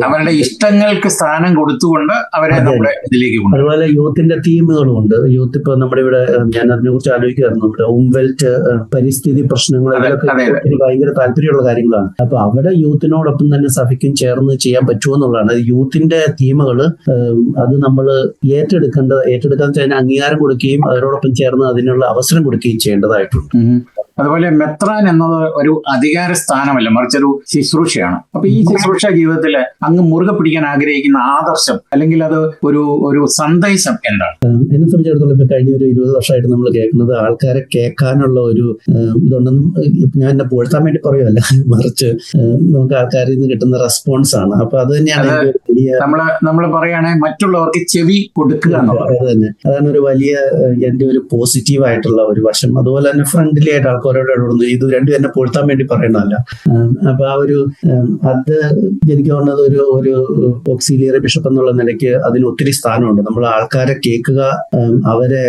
അവരുടെ ഇഷ്ടങ്ങൾക്ക് സ്ഥാനം കൊടുത്തുകൊണ്ട് അവരെ ഇതിലേക്ക്. അതുപോലെ യൂത്തിന്റെ തീമുകളും ഉണ്ട്. യൂത്ത് ഇപ്പൊ നമ്മുടെ ഇവിടെ ഞാൻ അതിനെ കുറിച്ച് ആലോചിക്കുമായിരുന്നു. നമ്മുടെ ഉംവെൽറ്റ്, പരിസ്ഥിതി പ്രശ്നങ്ങൾ, ഇതിലൊക്കെ ഭയങ്കര താല്പര്യമുള്ള കാര്യങ്ങളാണ്. അപ്പൊ അവിടെ യൂത്തിനോടൊപ്പം തന്നെ സഭയ്ക്കും ചേർന്ന് ചെയ്യാൻ പറ്റുമോ എന്നുള്ളതാണ്. യൂത്തിന്റെ തീമുകൾ അത് നമ്മൾ ഏറ്റെടുക്കാൻ അതിന് അംഗീകാരം കൊടുക്കുകയും അതിനോടൊപ്പം ചേർന്ന് അതിനുള്ള അവസരം കൊടുക്കുകയും ചെയ്യേണ്ടതായിട്ടുണ്ട്. അതുപോലെ മെത്രാൻ എന്നത് ഒരു അധികാര സ്ഥാനമല്ല, മറിച്ചൊരു ശുശ്രൂഷയാണ്. അപ്പൊ ഈ ശുശ്രൂഷ ജീവിതത്തിൽ അങ്ങ് മുറുകെ പിടിക്കാൻ ആഗ്രഹിക്കുന്ന ആദർശം അല്ലെങ്കിൽ അത് ഒരു സന്ദേശം എന്താണ്? എന്നെ സംബന്ധിച്ചിടത്തോളം ഇപ്പൊ കഴിഞ്ഞ ഒരു 20 വർഷമായിട്ട് നമ്മൾ കേൾക്കുന്നത് ആൾക്കാരെ കേൾക്കാനുള്ള ഒരു ഇതുണ്ടെന്നും ഞാൻ എന്നെ പുകഴ്ത്താൻ വേണ്ടി പറയുമല്ല, മറിച്ച് നമുക്ക് ആൾക്കാരിൽ നിന്ന് കിട്ടുന്ന റെസ്പോൺസ് ആണ്. അപ്പൊ അത് തന്നെയാണ് നമ്മൾ പറയുകയാണെങ്കിൽ മറ്റുള്ളവർക്ക് ചെവി കൊടുക്കുക. അത് തന്നെ, അതാണ് ഒരു വലിയ എന്റെ ഒരു പോസിറ്റീവ് ആയിട്ടുള്ള ഒരു വശം. അതുപോലെ തന്നെ ഫ്രണ്ട്ലി ആയിട്ട് ആൾക്കാർ അവരോട് ഇടപെടുന്നു. ഇത് രണ്ടും എന്നെ പൊഴുത്താൻ വേണ്ടി പറയണമല്ല. അപ്പൊ ആ ഒരു അത് എനിക്ക് തോന്നുന്നത് ഒരു ഓക്സിലിയറി ബിഷപ്പ് എന്നുള്ള നിലയ്ക്ക് അതിന് ഒത്തിരി സ്ഥാനമുണ്ട്. നമ്മൾ ആൾക്കാരെ കേൾക്കുക, അവരെ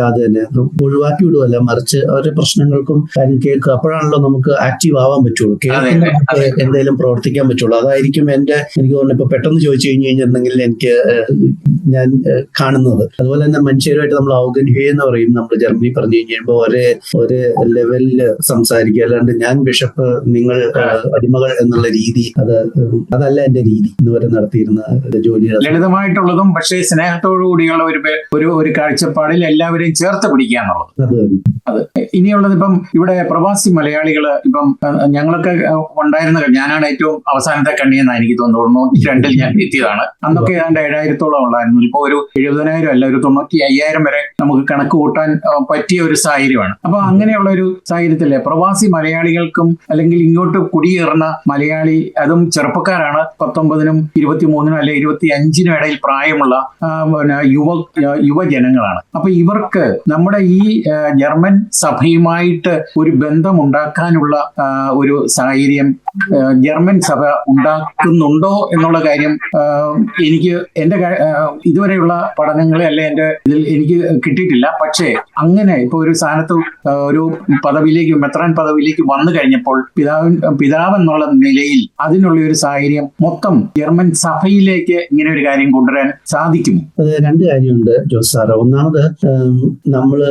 അത് തന്നെ ഒഴിവാക്കി വിടുവല്ല, മറിച്ച് അവരുടെ പ്രശ്നങ്ങൾക്കും കാര്യം കേൾക്കുക. അപ്പോഴാണല്ലോ നമുക്ക് ആക്റ്റീവ് ആവാൻ പറ്റുള്ളൂ, കേൾക്കുന്ന എന്തെങ്കിലും പ്രവർത്തിക്കാൻ പറ്റുള്ളൂ. അതായിരിക്കും എനിക്ക് തോന്നുന്നു ഇപ്പൊ പെട്ടെന്ന് ചോദിച്ചു കഴിഞ്ഞിട്ടുണ്ടെങ്കിൽ ഞാൻ കാണുന്നത്. അതുപോലെ തന്നെ മനുഷ്യരുമായിട്ട് നമ്മൾ ഔഗൻഹ്യ എന്ന് പറയും, നമ്മൾ ജർമ്മനി പറഞ്ഞു കഴിയുമ്പോൾ ഒരേ ലെവലിൽ സംസാരിക്കുക. അല്ലാണ്ട് ഞാൻ ബിഷപ്പ് നിങ്ങൾ അടിമകൾ എന്നുള്ള രീതി അതല്ല എന്റെ രീതി ഇന്നുവരെ നടത്തിയിരുന്ന ജോലി. ലളിതമായിട്ടുള്ളതും പക്ഷേ സ്നേഹത്തോടു കൂടിയുള്ള ഒരു കാഴ്ചപ്പാടിൽ എല്ലാവരെയും ചേർത്ത് പിടിക്കുക എന്നുള്ളത്. അത് ഇനിയുള്ളത് ഇപ്പം ഇവിടെ പ്രവാസി മലയാളികള് ഇപ്പം ഞങ്ങളൊക്കെ ഉണ്ടായിരുന്ന, ഞാനാണ് ഏറ്റവും അവസാനത്തെ കണ്ണിയെന്നാണ് എനിക്ക് തോന്നുന്നു. 92 ഞാൻ എത്തിയതാണ്. അന്നൊക്കെ ഏതാണ്ട് 7000-ഓളം ഉണ്ടായിരുന്നു. ഇപ്പൊ ഒരു 70,000 അല്ല, ഒരു 95,000 വരെ നമുക്ക് കണക്ക് കൂട്ടാൻ പറ്റിയ ഒരു സാഹചര്യമാണ്. അപ്പൊ അങ്ങനെയുള്ള ഒരു സാഹചര്യത്തില് പ്രവാസി മലയാളികൾക്കും അല്ലെങ്കിൽ ഇങ്ങോട്ട് കുടിയേറുന്ന മലയാളി, അതും ചെറുപ്പക്കാരാണ്, 19-നും 23-നും അല്ലെ 25-നും ഇടയിൽ പ്രായമുള്ള യുവജനങ്ങളാണ്. അപ്പൊ ഇവർക്ക് നമ്മുടെ ഈ ജർമ്മൻ സഭയുമായിട്ട് ഒരു ബന്ധമുണ്ടാക്കാനുള്ള ഒരു സാഹചര്യം ജർമ്മൻ സഭ ഉണ്ടാക്കുന്നുണ്ടോ എന്നുള്ള കാര്യം എനിക്ക് എന്റെ ഇതുവരെയുള്ള പഠനങ്ങളെ അല്ലെ എന്റെ ഇതിൽ എനിക്ക് കിട്ടിയിട്ടില്ല. പക്ഷേ അങ്ങനെ ഇപ്പൊ ഒരു സ്ഥാനത്ത് ഒരു പദവിയിലേക്ക്, മെത്രാൻ പദവിയിലേക്ക് വന്നു കഴിഞ്ഞപ്പോൾ പിതാവ് എന്നുള്ള നിലയിൽ അതിനുള്ള ഒരു സാഹചര്യം മൊത്തം ജർമ്മൻ സഭയിലേക്ക് ഇങ്ങനെ ഒരു കാര്യം കൊണ്ടുവരാൻ സാധിക്കുമോ? അത് രണ്ട് കാര്യമുണ്ട് ജോസ് സാറ്. ഒന്നാമത് നമ്മള്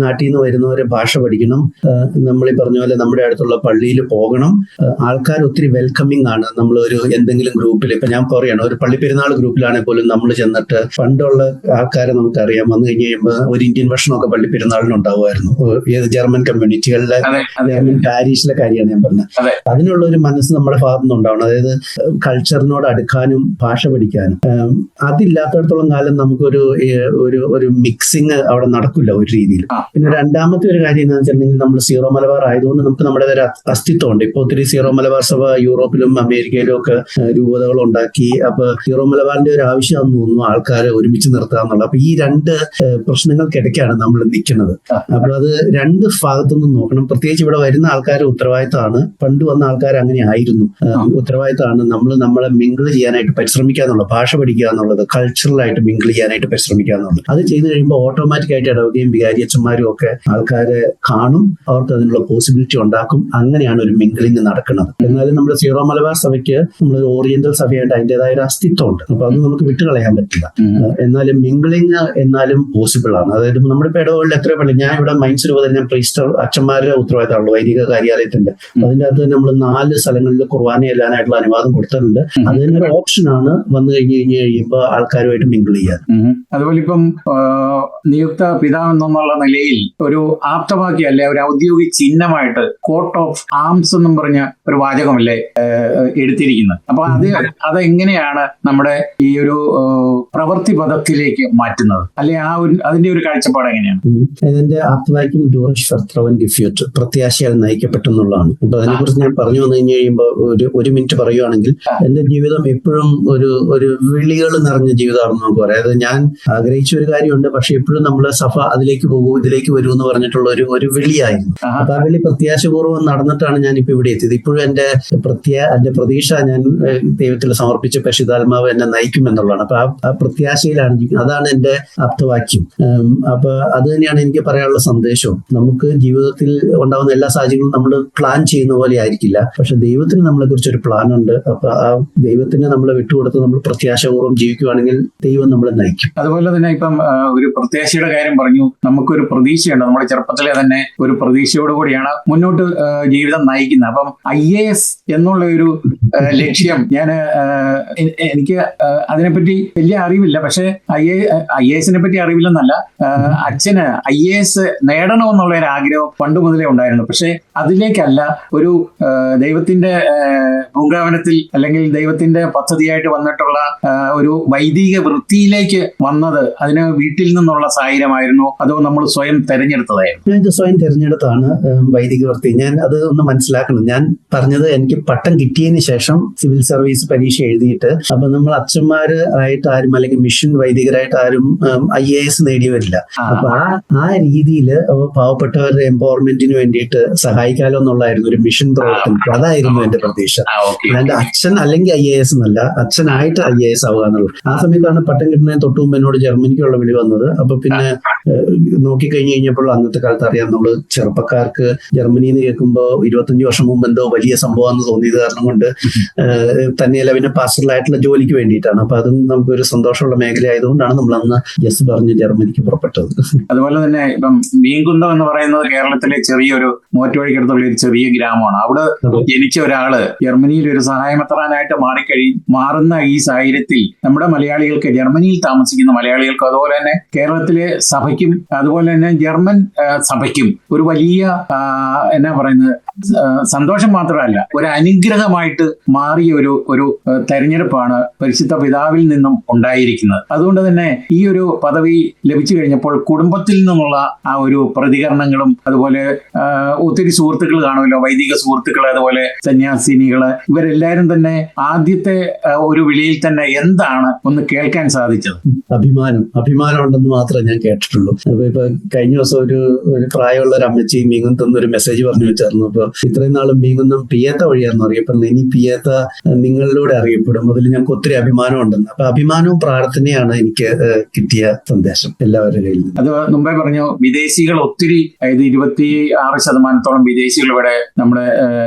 നാട്ടിൽ നിന്ന് വരുന്നവരെ ഭാഷ പഠിക്കണം. നമ്മൾ ഈ പറഞ്ഞ പോലെ നമ്മുടെ അടുത്തുള്ള പള്ളിയിൽ പോകണം. ആൾക്കാർ ഒത്തിരി വെൽക്കമിങ് ആണ്. നമ്മൾ എന്തെങ്കിലും ഗ്രൂപ്പിൽ, ഇപ്പൊ ഞാൻ പറയണം, ഒരു പള്ളിപ്പെരുന്നാൾ ഗ്രൂപ്പിലാണെങ്കിൽ പോലും നമ്മൾ ചെന്നിട്ട് പണ്ടുള്ള ആൾക്കാരെ നമുക്കറിയാം, വന്നു കഴിഞ്ഞ് കഴിയുമ്പോൾ ഒരു ഇന്ത്യൻ ഭക്ഷണമൊക്കെ പള്ളിപ്പെരുന്നാളിന് ഉണ്ടാവുമായിരുന്നു. ഏത് ജർമ്മൻ കമ്മ്യൂണിറ്റികളുടെ ജർമ്മൻ പാരീഷിലെ കാര്യമാണ് ഞാൻ പറഞ്ഞത്. അതിനുള്ള ഒരു മനസ്സ് നമ്മുടെ ഭാഗത്തു നിന്ന് ഉണ്ടാവണം. അതായത് കൾച്ചറിനോട് അടുക്കാനും ഭാഷ പഠിക്കാനും. അതില്ലാത്തടത്തോളം കാലം നമുക്കൊരു ഒരു മിക്സിങ് അവിടെ നടക്കില്ല ഒരു രീതിയിൽ. പിന്നെ രണ്ടാമത്തെ ഒരു കാര്യം എന്താണെന്ന് വെച്ചിട്ടുണ്ടെങ്കിൽ നമ്മൾ സീറോ മലബാർ ആയതുകൊണ്ട് നമുക്ക് നമ്മുടെ ഒരു അസ്തിത്വമുണ്ട്. ഇപ്പൊ ഒത്തിരി സീറോ മലബാർ സഭ യൂറോപ്പിലും അമേരിക്കയിലും ഒക്കെ രൂപതകൾ ഉണ്ടാക്കി. അപ്പൊ സീറോ മലബാറിന്റെ ഒരു ആവശ്യമാണെന്ന് തോന്നുന്നു ആൾക്കാരെ ഒരുമിച്ച് നിർത്തുക എന്നുള്ളത്. അപ്പൊ ഈ രണ്ട് പ്രശ്നങ്ങൾക്കിടയ്ക്കാണ് നമ്മൾ നിൽക്കുന്നത്. അപ്പൊ അത് രണ്ട് ഭാഗത്തുനിന്നും നോക്കണം. പ്രത്യേകിച്ച് ഇവിടെ വരുന്ന ആൾക്കാരുടെ ഉത്തരവാദിത്തമാണ്. പണ്ട് വന്ന ആൾക്കാർ അങ്ങനെ ആയിരുന്നു. ഉത്തരവാദിത്തമാണ് നമ്മളെ മിങ്കിൾ ചെയ്യാനായിട്ട് പരിശ്രമിക്കുക എന്നുള്ളത്, ഭാഷ പഠിക്കുക എന്നുള്ളത്, കൾച്ചറലായിട്ട് മിങ്കിൾ ചെയ്യാനായിട്ട് പരിശ്രമിക്കുക എന്നുള്ളത്. അത് ചെയ്തു കഴിയുമ്പോൾ ഓട്ടോമാറ്റിക് ആയിട്ട് ഇടവകയും വികാരിയച്ചന്മാരും ഒക്കെ ആൾക്കാരെ കാണും, അവർക്ക് അതിനുള്ള പോസിബിലിറ്റി ഉണ്ടാക്കും. അങ്ങനെയാണ് ഒരു മിങ്കിളിങ് നടക്കുന്നത്. എന്നാലും നമ്മുടെ സീറോ മലബാർ സഭയ്ക്ക് നമ്മളൊരു ഓറിയന്റൽ സഭയായിട്ട് അതിൻ്റെതായ ഒരു അസ്തിത്വമുണ്ട്. അപ്പൊ അത് നമുക്ക് വിട്ടുകളയാൻ പറ്റില്ല. എന്നാലും മിങ്കിളിങ് എന്നാലും പോസിബിൾ ആണ്. അതായത് നമ്മുടെ ഇടവകളിൽ എത്ര പള്ളി, ഞാൻ ഇവിടെ മൈൻസ് രൂപത്തിൽ ഞാൻ പ്രീസ്റ്റർ അച്ഛന്മാരുടെ ഉത്തരവാദിത്തമുള്ളൂ വൈദിക കാര്യാലയത്തിന്റെ. അതിന്റെ അകത്ത് നമ്മൾ 4 സ്ഥലങ്ങളിൽ കുർബാന ചെല്ലാനായിട്ടുള്ള അനുവാദം കൊടുത്തിട്ടുണ്ട്. അതിന്റെ ഒരു ഓപ്ഷനാണ് വന്നു കഴിയുമ്പോൾ ആൾക്കാരുമായിട്ട് മിങ്കിൾ ചെയ്യാൻ. അതുപോലെ ഇപ്പം നിയുക്ത പിതാവ് എന്നുള്ള നിലയിൽ ഒരു ആപ്തവാക്യം അല്ലെ, ഒരു ഔദ്യോഗിക ചിഹ്നമായിട്ട് കോട്ട് ഓഫ് ആംസ് എന്നും പറഞ്ഞ ഒരു വാചകമല്ലേ എടുത്തിരിക്കുന്നത്. അപ്പൊ അതെങ്ങനെയാണ് നമ്മുടെ ഈ ഒരു പ്രവൃത്തി പദത്തിലേക്ക് മാറ്റുന്നത്, അല്ലെ അതിന്റെ ഒരു കാഴ്ചപ്പാട് എങ്ങനെയാണ്? ഇതിന്റെ ആപ്തവാക്യം ഡൂറിഷ് ഫെർത്രവൻ ഗിഫ്യൂട്ട്, പ്രത്യാശയാൽ നയിക്കപ്പെട്ടെന്നുള്ളതാണ്. അപ്പൊ അതിനെക്കുറിച്ച് ഞാൻ പറഞ്ഞു വന്നു കഴിഞ്ഞ് കഴിയുമ്പോൾ ഒരു മിനിറ്റ് പറയുകയാണെങ്കിൽ, എന്റെ ജീവിതം എപ്പോഴും ഒരു വിളികൾ നിറഞ്ഞ ജീവിതമാണെന്ന് നമുക്ക് പറയാം. അതായത് ഞാൻ ആഗ്രഹിച്ച ഒരു കാര്യമുണ്ട്, പക്ഷെ എപ്പോഴും നമ്മള് സഭ അതിലേക്ക് പോകൂ ഇതിലേക്ക് വരൂ എന്ന് പറഞ്ഞിട്ടുള്ള ഒരു വിളിയായിരുന്നു. അപ്പൊ ആ വിളി പ്രത്യാശപൂർവ്വം നടന്നിട്ടാണ് ഞാൻ ഇപ്പൊ ഇവിടെ എത്തിയത്. ഇപ്പോഴും എന്റെ പ്രതീക്ഷ ഞാൻ ദൈവത്തിൽ സമർപ്പിച്ച പരിശുദ്ധാത്മാവ് എന്നെ നയിക്കും എന്നുള്ളതാണ്. അപ്പൊ ആ പ്രത്യാശയിലാണ് ജീവിക്കുന്നത്. അതാണ് എന്റെ ആപ്തവാക്യം. അപ്പൊ അത് തന്നെയാണ് എനിക്ക് പറയാനുള്ള സന്ദേശവും. നമുക്ക് ജീവിതത്തിൽ ഉണ്ടാകുന്ന എല്ലാ സാഹചര്യങ്ങളും നമ്മൾ പ്ലാൻ ചെയ്യുന്ന പോലെ ആയിരിക്കില്ല, പക്ഷെ ദൈവത്തിന് നമ്മളെ കുറിച്ച് ഒരു പ്ലാൻ ഉണ്ട്. അപ്പൊ ആ ദൈവത്തിന് നമ്മളെ വിട്ടുകൊടുത്ത് നമ്മൾ പ്രത്യാശപൂർവ്വം ജീവിക്കുകയാണെങ്കിൽ ദൈവം നമ്മളെ നയിക്കും. അതുപോലെ തന്നെ ഇപ്പം ഒരു പ്രത്യാശയുടെ കാര്യം പറഞ്ഞു. നമുക്കൊരു പ്രതീക്ഷയുണ്ട്. നമ്മുടെ ചെറുപ്പത്തിലെ തന്നെ ഒരു പ്രതീക്ഷയോട് കൂടിയാണ് മുന്നോട്ട് ജീവിതം നയിക്കുന്നത്. അപ്പം IAS എന്നുള്ള ഒരു ലക്ഷ്യം എനിക്ക് അതിനെപ്പറ്റി വലിയ അറിവില്ല. പക്ഷെ IASനെ പറ്റി അറിവില്ലെന്നല്ല, അച്ഛന് IAS നേടണമെന്നുള്ള ഒരു ആഗ്രഹം പണ്ട് മുതലേ ഉണ്ടായിരുന്നു. പക്ഷെ അതിലേക്കല്ല, ഒരു ദൈവത്തിന്റെ പൂങ്കാവനത്തിൽ അല്ലെങ്കിൽ ദൈവത്തിന്റെ പദ്ധതിയായിട്ട് വന്നിട്ടുള്ള ഒരു വൈദിക വൃത്തിയിലേക്ക് വന്നത് അതിന് വീട്ടിൽ നിന്നുള്ള സാഹചര്യമായിരുന്നു, അതോ നമ്മൾ സ്വയം തെരഞ്ഞെടുത്തതായിരുന്നു? ഞാൻ സ്വയം തെരഞ്ഞെടുത്താണ് വൈദിക വൃത്തി. ഞാൻ അത് ഒന്ന് മനസ്സിലാക്കണം. ഞാൻ പറഞ്ഞത് എനിക്ക് പട്ടം കിട്ടിയതിന് ശേഷം സിവിൽ സർവീസ് പരീക്ഷ എഴുതിയിട്ട്, അപ്പൊ നമ്മൾ അച്ഛന്മാര് ആയിട്ട് ആരും അല്ലെങ്കിൽ മിഷൻ വൈദികരായിട്ട് ആരും IAS നേടിയവരില്ല. അപ്പൊ ആ രീതിയിൽ പാവപ്പെട്ടവരുടെ എംപവർമെന്റിന് വേണ്ടിയിട്ട് സഹായിക്കാലോ എന്നുള്ളതായിരുന്നു ഒരു മിഷൻ പ്രവർത്തനം. അതായിരുന്നു എന്റെ പ്രതീക്ഷ. എന്റെ അച്ഛൻ അല്ലെങ്കിൽ IAS എന്നല്ല, അച്ഛനായിട്ട് IAS ആവുക എന്നുള്ളത്. ആ സമയത്താണ് പട്ടം കിട്ടുന്നതിന് തൊട്ട് മുമ്പ് എന്നോട് ജർമ്മനിക്കുള്ള വിളി വന്നത്. അപ്പൊ പിന്നെ നോക്കിക്കഴിഞ്ഞ് കഴിഞ്ഞപ്പോൾ അന്നത്തെ കാലത്ത് അറിയാം, നമ്മള് ചെറുപ്പക്കാർക്ക് ജർമ്മനി എന്ന് കേൾക്കുമ്പോൾ 25 വർഷം മുമ്പ് എന്തോ വലിയ സംഭവമാണെന്ന് തോന്നിയത് കാരണം കൊണ്ട് തന്നെയല്ല പിന്നെ പാസ്റ്ററലായിട്ടുള്ള ജോലിക്ക് വേണ്ടിയിട്ടാണ്. അപ്പൊ അതും നമുക്കൊരു സന്തോഷമുള്ള മേഖല ആയതുകൊണ്ടാണ് നമ്മൾ അന്ന് യെസ് പറഞ്ഞ് ജർമ്മനിക്ക് പുറപ്പെട്ടത്. അതുപോലെ തന്നെ ഇപ്പം മീൻകുന്നം എന്ന് പറയുന്നത് കേരളത്തിലെ ചെറിയൊരു മോറ്റുവഴിക്കടുത്തുള്ള ഒരു ചെറിയ ഗ്രാമമാണ്. അവിടെ ജനിച്ച ഒരാള് ജർമ്മനിയിൽ ഒരു സഹായമെത്രാനായിട്ട് മാറുന്ന ഈ സാഹചര്യത്തിൽ നമ്മുടെ മലയാളികൾക്ക്, ജർമ്മനിയിൽ താമസിക്കുന്ന മലയാളികൾക്കും അതുപോലെ തന്നെ കേരളത്തിലെ സഭയ്ക്കും അതുപോലെ തന്നെ ജർമ്മൻ സഭയ്ക്കും ഒരു വലിയ എന്നാ പറയുന്നത് സന്തോഷം മാത്രമല്ല ഒരു അനുഗ്രഹമായിട്ട് മാറിയ ഒരു തെരഞ്ഞെടുപ്പാണ് പരിശുദ്ധ പിതാവിൽ നിന്നും ഉണ്ടായിരിക്കുന്നത്. അതുകൊണ്ട് തന്നെ ഈ ഒരു പദവി ലഭിച്ചു കഴിഞ്ഞപ്പോൾ കുടുംബത്തിൽ നിന്നുള്ള ആ ഒരു പ്രതികരണങ്ങളും അതുപോലെ ഒത്തിരി സുഹൃത്തുക്കൾ കാണുമല്ലോ, വൈദിക സുഹൃത്തുക്കൾ, അതുപോലെ സന്യാസിനികള്, ഇവരെല്ലാരും തന്നെ ആദ്യത്തെ ഒരു വിളിയിൽ തന്നെ എന്താണ് ഒന്ന് കേൾക്കാൻ സാധിച്ചത്? അഭിമാനം ഉണ്ടെന്ന് മാത്രമേ ഞാൻ കേട്ടിട്ടുള്ളൂ. അപ്പൊ ഇപ്പൊ കഴിഞ്ഞ ദിവസം ഒരു പ്രായമുള്ള ഒരു അമ്മച്ചി മീങ്ങുന്നത്ത് ഒരു മെസ്സേജ് പറഞ്ഞു വെച്ചായിരുന്നു. അപ്പൊ ഇത്രയും നാളും മീങ്ങുന്നം പിയേത്ത വഴിയായിരുന്നു അറിയപ്പെടുന്നത്, ഇനി പിയേത്ത നിങ്ങളിലൂടെ അറിയപ്പെടും, അതിൽ ഞങ്ങൾക്ക് ഒത്തിരി അഭിമാനം ഉണ്ടെന്ന്. അപ്പൊ അഭിമാനവും പ്രാർത്ഥനയാണ് എനിക്ക് കിട്ടിയ സന്ദേശം എല്ലാവരുടെ കയ്യിൽ നിന്ന്. അത് മുമ്പേ പറഞ്ഞു, വിദേശികൾ ഒത്തിരി, അതായത് 26% വിദേശികൾ ഇവിടെ നമ്മുടെ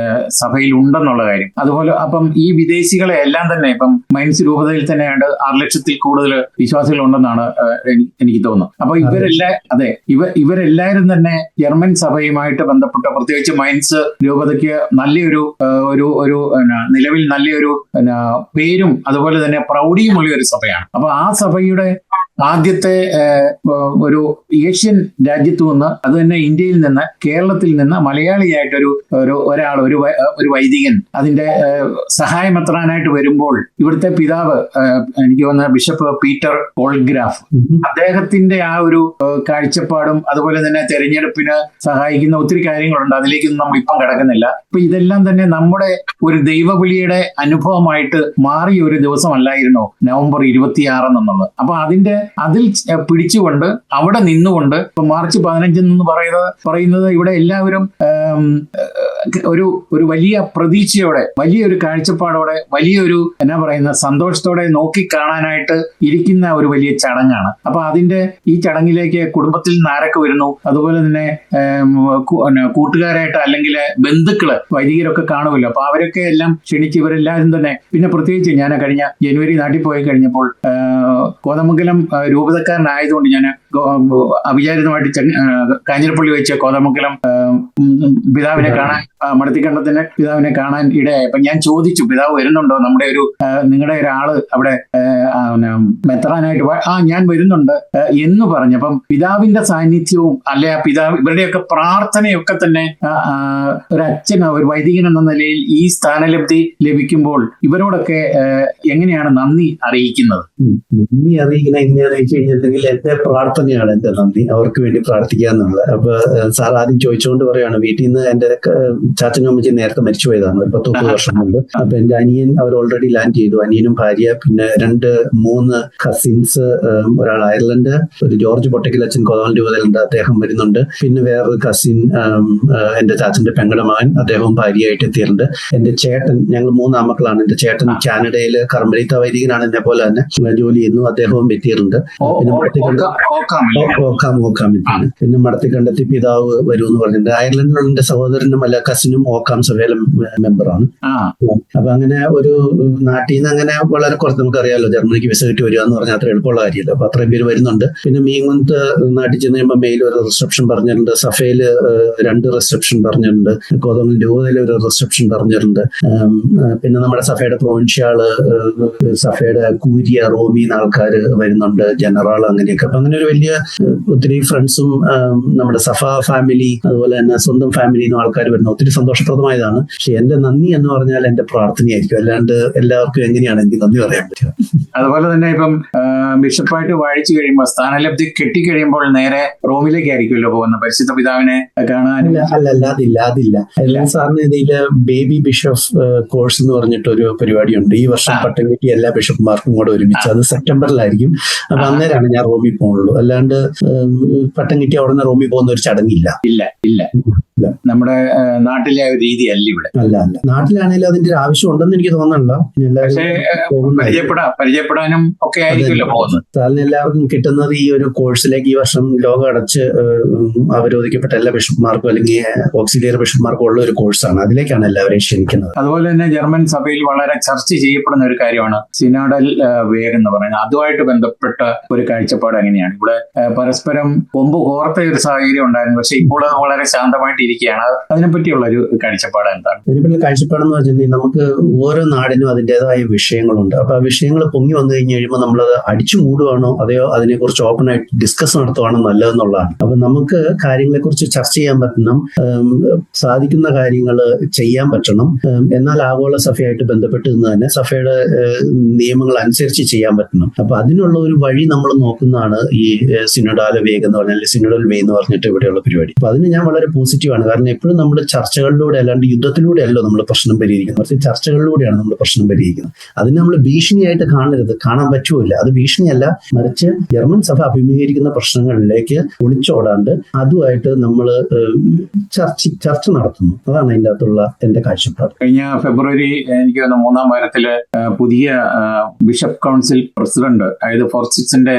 സഭയിൽ ഉണ്ടെന്നുള്ള കാര്യം. അതുപോലെ അപ്പം ഈ വിദേശികളെ എല്ലാം തന്നെ ഇപ്പം മൈൻസ് രൂപതയിൽ തന്നെ 6 ലക്ഷത്തിൽ കൂടുതൽ വിശ്വാസികൾ ഉണ്ടെന്നാണ് എനിക്ക് തോന്നുന്നത്. അപ്പൊ ഇവരെല്ലാവരും തന്നെ ജർമ്മൻ സഭയുമായിട്ട് ബന്ധപ്പെട്ട, പ്രത്യേകിച്ച് മൈൻസ് രൂപതയ്ക്ക് നല്ലൊരു നിലവിൽ നല്ലൊരു പേരും അതുപോലെ തന്നെ പ്രൗഢിയുമുള്ള ഒരു സഭയാണ്. അപ്പൊ ആ സഭയുടെ ആദ്യത്തെ ഒരു ഏഷ്യൻ രാജ്യത്തു നിന്ന്, അത് തന്നെ ഇന്ത്യയിൽ നിന്ന്, കേരളത്തിൽ നിന്ന് മലയാളിയായിട്ടൊരു ഒരാൾ, ഒരു വൈദികൻ അതിന്റെ സഹായമെത്രാനായിട്ട് വരുമ്പോൾ ഇവിടുത്തെ പിതാവ്, എനിക്ക് തോന്നുന്ന ബിഷപ്പ് പീറ്റർ കോൾഗ്രാഫ്, അദ്ദേഹത്തിന്റെ ആ ഒരു കാഴ്ചപ്പാടും അതുപോലെ തന്നെ തെരഞ്ഞെടുപ്പിന് സഹായിക്കുന്ന ഒത്തിരി കാര്യങ്ങളുണ്ട്, അതിലേക്കൊന്നും നമ്മൾ ഇപ്പം കിടക്കുന്നില്ല. അപ്പൊ ഇതെല്ലാം തന്നെ നമ്മുടെ ഒരു ദൈവവിളിയുടെ അനുഭവമായിട്ട് മാറിയ ഒരു ദിവസമല്ലായിരുന്നോ നവംബർ 26 എന്നുള്ളത്. അപ്പൊ അതിൽ പിടിച്ചുകൊണ്ട് അവിടെ നിന്നുകൊണ്ട് ഇപ്പൊ മാർച്ച് 15 എന്ന് പറയുന്നത് ഇവിടെ എല്ലാവരും ഒരു വലിയ പ്രതീക്ഷയോടെ, വലിയൊരു കാഴ്ചപ്പാടോടെ, വലിയൊരു എന്നാ പറയുന്ന സന്തോഷത്തോടെ നോക്കി കാണാനായിട്ട് ഇരിക്കുന്ന ഒരു വലിയ ചടങ്ങാണ്. അപ്പൊ ഈ ചടങ്ങിലേക്ക് കുടുംബത്തിൽ നിന്ന് ആരൊക്കെ വരുന്നു, അതുപോലെ തന്നെ കൂട്ടുകാരായിട്ട് അല്ലെങ്കിൽ ബന്ധുക്കള് വൈദികരൊക്കെ കാണുമല്ലോ, അപ്പൊ അവരൊക്കെ എല്ലാം ക്ഷണിച്ച് ഇവരെല്ലാവരും തന്നെ, പിന്നെ പ്രത്യേകിച്ച് ഞാൻ കഴിഞ്ഞ ജനുവരി നാട്ടിൽ പോയി കഴിഞ്ഞപ്പോൾ കോതമംഗലം രൂപതക്കാരനായതുകൊണ്ട് ഞാൻ അവിചാരിതമായിട്ട് കാഞ്ഞിരപ്പള്ളി വെച്ച് കോതമംഗലം പിതാവിനെ കാണാൻ, മടത്തിക്കണ്ടത്തിന്റെ പിതാവിനെ കാണാൻ ഇടയായി. അപ്പൊ ഞാൻ ചോദിച്ചു, പിതാവ് വരുന്നുണ്ടോ, നമ്മുടെ നിങ്ങളുടെ ഒരാള് അവിടെ മെത്രാനായിട്ട്? ഞാൻ വരുന്നുണ്ട് എന്ന് പറഞ്ഞു. അപ്പം പിതാവിന്റെ സാന്നിധ്യവും അല്ലെ ആ പിതാവ് ഇവരുടെയൊക്കെ പ്രാർത്ഥനയൊക്കെ തന്നെ ഒരു അച്ഛൻ, ഒരു വൈദികൻ എന്ന നിലയിൽ ഈ സ്ഥാനലബ്ധി ലഭിക്കുമ്പോൾ ഇവരോടൊക്കെ എങ്ങനെയാണ് നന്ദി അറിയിക്കുന്നത്? നന്ദി അറിയിക്കുന്ന എങ്ങനെയാണെന്ന് വെച്ച് കഴിഞ്ഞിട്ടുണ്ടെങ്കിൽ എന്റെ പ്രാർത്ഥനയാണ് എന്റെ നന്ദി, അവർക്ക് വേണ്ടി പ്രാർത്ഥിക്കുക എന്നുള്ളത്. അപ്പൊ സാർ ആദ്യം ചോദിച്ചുകൊണ്ട് പറയാണ്, വീട്ടിൽ നിന്ന് എന്റെ ചാച്ചനും അമ്മച്ചി നേരത്തെ മരിച്ചുപോയതാണ് ഒരു 30 വർഷം മുമ്പ്. അപ്പൊ എന്റെ അനിയൻ അവർ ഓൾറെഡി ലാൻഡ് ചെയ്തു, അനിയനും ഭാര്യ, പിന്നെ 2-3 കസിൻസ്, ഒരാൾ അയർലൻഡ്, ഒരു ജോർജ് പൊട്ടക്കിലച്ചൻ കോതമംഗലം രൂപതയിലുണ്ട്, അദ്ദേഹം വരുന്നുണ്ട്. പിന്നെ വേറൊരു കസിൻ എന്റെ ചാച്ചന്റെ പെങ്ങളുടെ മകൻ, അദ്ദേഹവും ഭാര്യയായിട്ട് എത്തിയിട്ടുണ്ട്. എന്റെ ചേട്ടൻ, ഞങ്ങൾ 3 ആമക്കളാണ്. എന്റെ ചേട്ടൻ കാനഡയിൽ കർമ്മലീത്ത വൈദികനാണ്, എന്നെ പോലെ തന്നെ ജോലി ചെയ്യുന്നു, അദ്ദേഹവും എത്തിയിട്ടുണ്ട്. പിന്നെ മടത്തിക്കണ്ടത്തി പിതാവ് വരുമെന്ന് പറഞ്ഞിട്ടുണ്ട്. അയർലൻഡിലുള്ള എന്റെ സഹോദരനും അല്ല കസിനും ഓക്കാം സഭയിലെ മെമ്പറാണ്. അപ്പൊ അങ്ങനെ ഒരു നാട്ടിൽ നിന്ന് അങ്ങനെ വളരെ കുറച്ച്, നമുക്കറിയാലോ ജർമ്മനിക്ക് വിസ കിട്ടി വരിക എന്ന് പറഞ്ഞാൽ അത്ര എളുപ്പമുള്ള കാര്യമല്ല. അപ്പൊ അത്രയും പേര് വരുന്നുണ്ട്. പിന്നെ മീൻകുന്നത്ത് നാട്ടിൽ ചെന്ന് കഴിയുമ്പോൾ മെയിൽ ഒരു റിസപ്ഷൻ പറഞ്ഞിട്ടുണ്ട്, സഫയില് 2 റിസപ്ഷൻ പറഞ്ഞിട്ടുണ്ട്, കോതമംഗലം രൂപതയിൽ ഒരു റിസപ്ഷൻ പറഞ്ഞിട്ടുണ്ട്. പിന്നെ നമ്മുടെ സഫയുടെ പ്രൊവിൻഷ്യാള്, സഫയുടെ കൂരിയ, റോമിന്ന് ആൾക്കാർ വരുന്നുണ്ട്, ജനറൽ, അങ്ങനെയൊക്കെ. അപ്പൊ അങ്ങനെ ഒരു വലിയ ഒത്തിരി ഫ്രണ്ട്സും നമ്മുടെ സഫ ഫാമിലി, അതുപോലെ തന്നെ സ്വന്തം ഫാമിലിന്നും ആൾക്കാർ വരുന്ന ഒത്തിരി സന്തോഷപ്രദമായതാണ്. പക്ഷെ എന്റെ നന്ദി എന്ന് പറഞ്ഞാൽ എന്റെ പ്രാർത്ഥനയായിരിക്കും, അല്ലാണ്ട് എല്ലാവർക്കും എങ്ങനെയാണ് എനിക്ക് നന്ദി പറയാൻ പറ്റുക? അതുപോലെ തന്നെ ഇപ്പം ബിഷപ്പായിട്ട് വാഴിച്ചു കഴിയുമ്പോൾ സ്ഥാനലബ്ധി കെട്ടിക്കഴിയുമ്പോൾ നേരെ റോമിലേക്കായിരിക്കുമല്ലോ പോകുന്നത് പരിശുദ്ധ പിതാവിനെ കാണാൻ. അതില്ല സാറിന് ഇതില് ബേബി ബിഷപ്പ് കോഴ്സ് എന്ന് പറഞ്ഞിട്ട് ഒരു പരിപാടിയുണ്ട്. ഈ വർഷം പട്ടം കിട്ടിയ എല്ലാ ബിഷപ്പ്മാർക്കും കൂടെ ഒരുമിച്ച്, അത് സെപ്റ്റംബറിലായിരിക്കും. അപ്പൊ അന്നേരമാണ് ഞാൻ റോമിൽ പോകുള്ളൂ. അല്ലാണ്ട് പട്ടം കിട്ടിയ ഉടനെ റോമിൽ പോകുന്ന ഒരു ചടങ്ങില്ല. ഇല്ല നമ്മുടെ നാട്ടിലെ ഒരു രീതിയല്ല ഇവിടെ. അല്ല നാട്ടിലാണെങ്കിലും അതിന്റെ ഒരു ആവശ്യം ഉണ്ടെന്ന് എനിക്ക് തോന്നണില്ല. പരിചയപ്പെടാനും ഒക്കെ ആയിരിക്കുമല്ലോ പോകുന്നത്. സാറിന് എല്ലാവർക്കും കിട്ടുന്നത് ഈ ഒരു കോഴ്സിലേക്ക് ഈ വർഷം ലോകം അടച്ച് അവരോധിക്കപ്പെട്ട എല്ലാ ബിഷപ്പ്മാർക്കും അല്ലെങ്കിൽ ഓക്സിലിയറി ബിഷപ്പ്മാർക്കും ഉള്ള ഒരു കോഴ്സാണ്. അതിലേക്കാണ് എല്ലാവരെയും ക്ഷണിക്കുന്നത്. അതുപോലെ തന്നെ ജർമ്മൻ സഭയിൽ വളരെ ചർച്ച ചെയ്യപ്പെടുന്ന ഒരു കാര്യമാണ് സിനോഡൽ വേഗ് എന്ന് പറയുന്നത്. അതുമായിട്ട് ബന്ധപ്പെട്ട ഒരു കാഴ്ചപ്പാട് എങ്ങനെയാണ്? ഇവിടെ പരസ്പരം കൊമ്പ് കോർത്ത ഒരു സാഹചര്യം ഉണ്ടായിരുന്നു, പക്ഷെ ഇപ്പോൾ അത് വളരെ ശാന്തമായിട്ട് ഇരിക്കുകയാണ്. അതിനെപ്പറ്റിയുള്ള ഒരു കാഴ്ചപ്പാട് എന്താണ്? അതിനെപ്പറ്റി കാഴ്ചപ്പാടെന്ന് വെച്ചിട്ടുണ്ടെങ്കിൽ നമുക്ക് ഓരോ നാടിനും അതിൻ്റെതായ വിഷയങ്ങളുണ്ട്. അപ്പൊ ആ വിഷയങ്ങൾ പൊങ്ങി വന്നു കഴിഞ്ഞ് കഴിയുമ്പോൾ നമ്മളത് അടിച്ചു മൂടുവാണോ അതെയോ അതിനെക്കുറിച്ച് ഓപ്പൺ ആയിട്ട് ഡിസ്കസ് നടത്തുവാണോ നല്ലതെന്നുള്ളതാണ്. അപ്പൊ നമുക്ക് കാര്യങ്ങളെക്കുറിച്ച് ചർച്ച ചെയ്യാൻ പറ്റണം, സാധിക്കുന്ന കാര്യങ്ങൾ ചെയ്യാൻ പറ്റണം. എന്നാൽ ആഗോള സഭയായിട്ട് ബന്ധപ്പെട്ട് നിന്ന് തന്നെ സഭയുടെ നിയമങ്ങൾ അനുസരിച്ച് ചെയ്യാൻ പറ്റണം. അപ്പൊ അതിനുള്ള ഒരു വഴി നമ്മൾ നോക്കുന്നതാണ് ഈ സിനോഡാല വേഗ് എന്ന് പറഞ്ഞാൽ സിനോഡൽ വേ എന്ന് പറഞ്ഞിട്ട് ഇവിടെയുള്ള പരിപാടി. അപ്പൊ അതിന് ഞാൻ വളരെ പോസിറ്റീവാണ്. കാരണം എപ്പോഴും നമ്മൾ ചർച്ചകളിലൂടെ അല്ലാണ്ട് യുദ്ധത്തിലൂടെ അല്ലോ നമ്മൾ പ്രശ്നം പരിഹരിക്കുന്നത്, മറിച്ച് ചർച്ചകളിലൂടെയാണ് നമ്മൾ പ്രശ്നം പരിഹരിക്കുന്നത്. അതിന് നമ്മൾ ഭീഷണിയായിട്ട് കാണാൻ പറ്റുമില്ല. അത് ഭീഷണിയല്ല, മറിച്ച് ജർമ്മൻ സഭ അഭിമുഖീകരിക്കുന്ന പ്രശ്നങ്ങളിലേക്ക് ഒളിച്ചോടാണ്ട് അതുമായിട്ട് നമ്മൾ ചർച്ച നടത്തുന്നു. അതാണ് അതിൻ്റെ അകത്തുള്ള എന്റെ കാഴ്ചപ്പാട്. കഴിഞ്ഞ ഫെബ്രുവരി എനിക്ക് തോന്നുന്നു 3-ാം വാരത്തില് പുതിയ ബിഷപ്പ് കൗൺസിൽ പ്രസിഡന്റ് അതായത് ഫോർസിക്സിന്റെ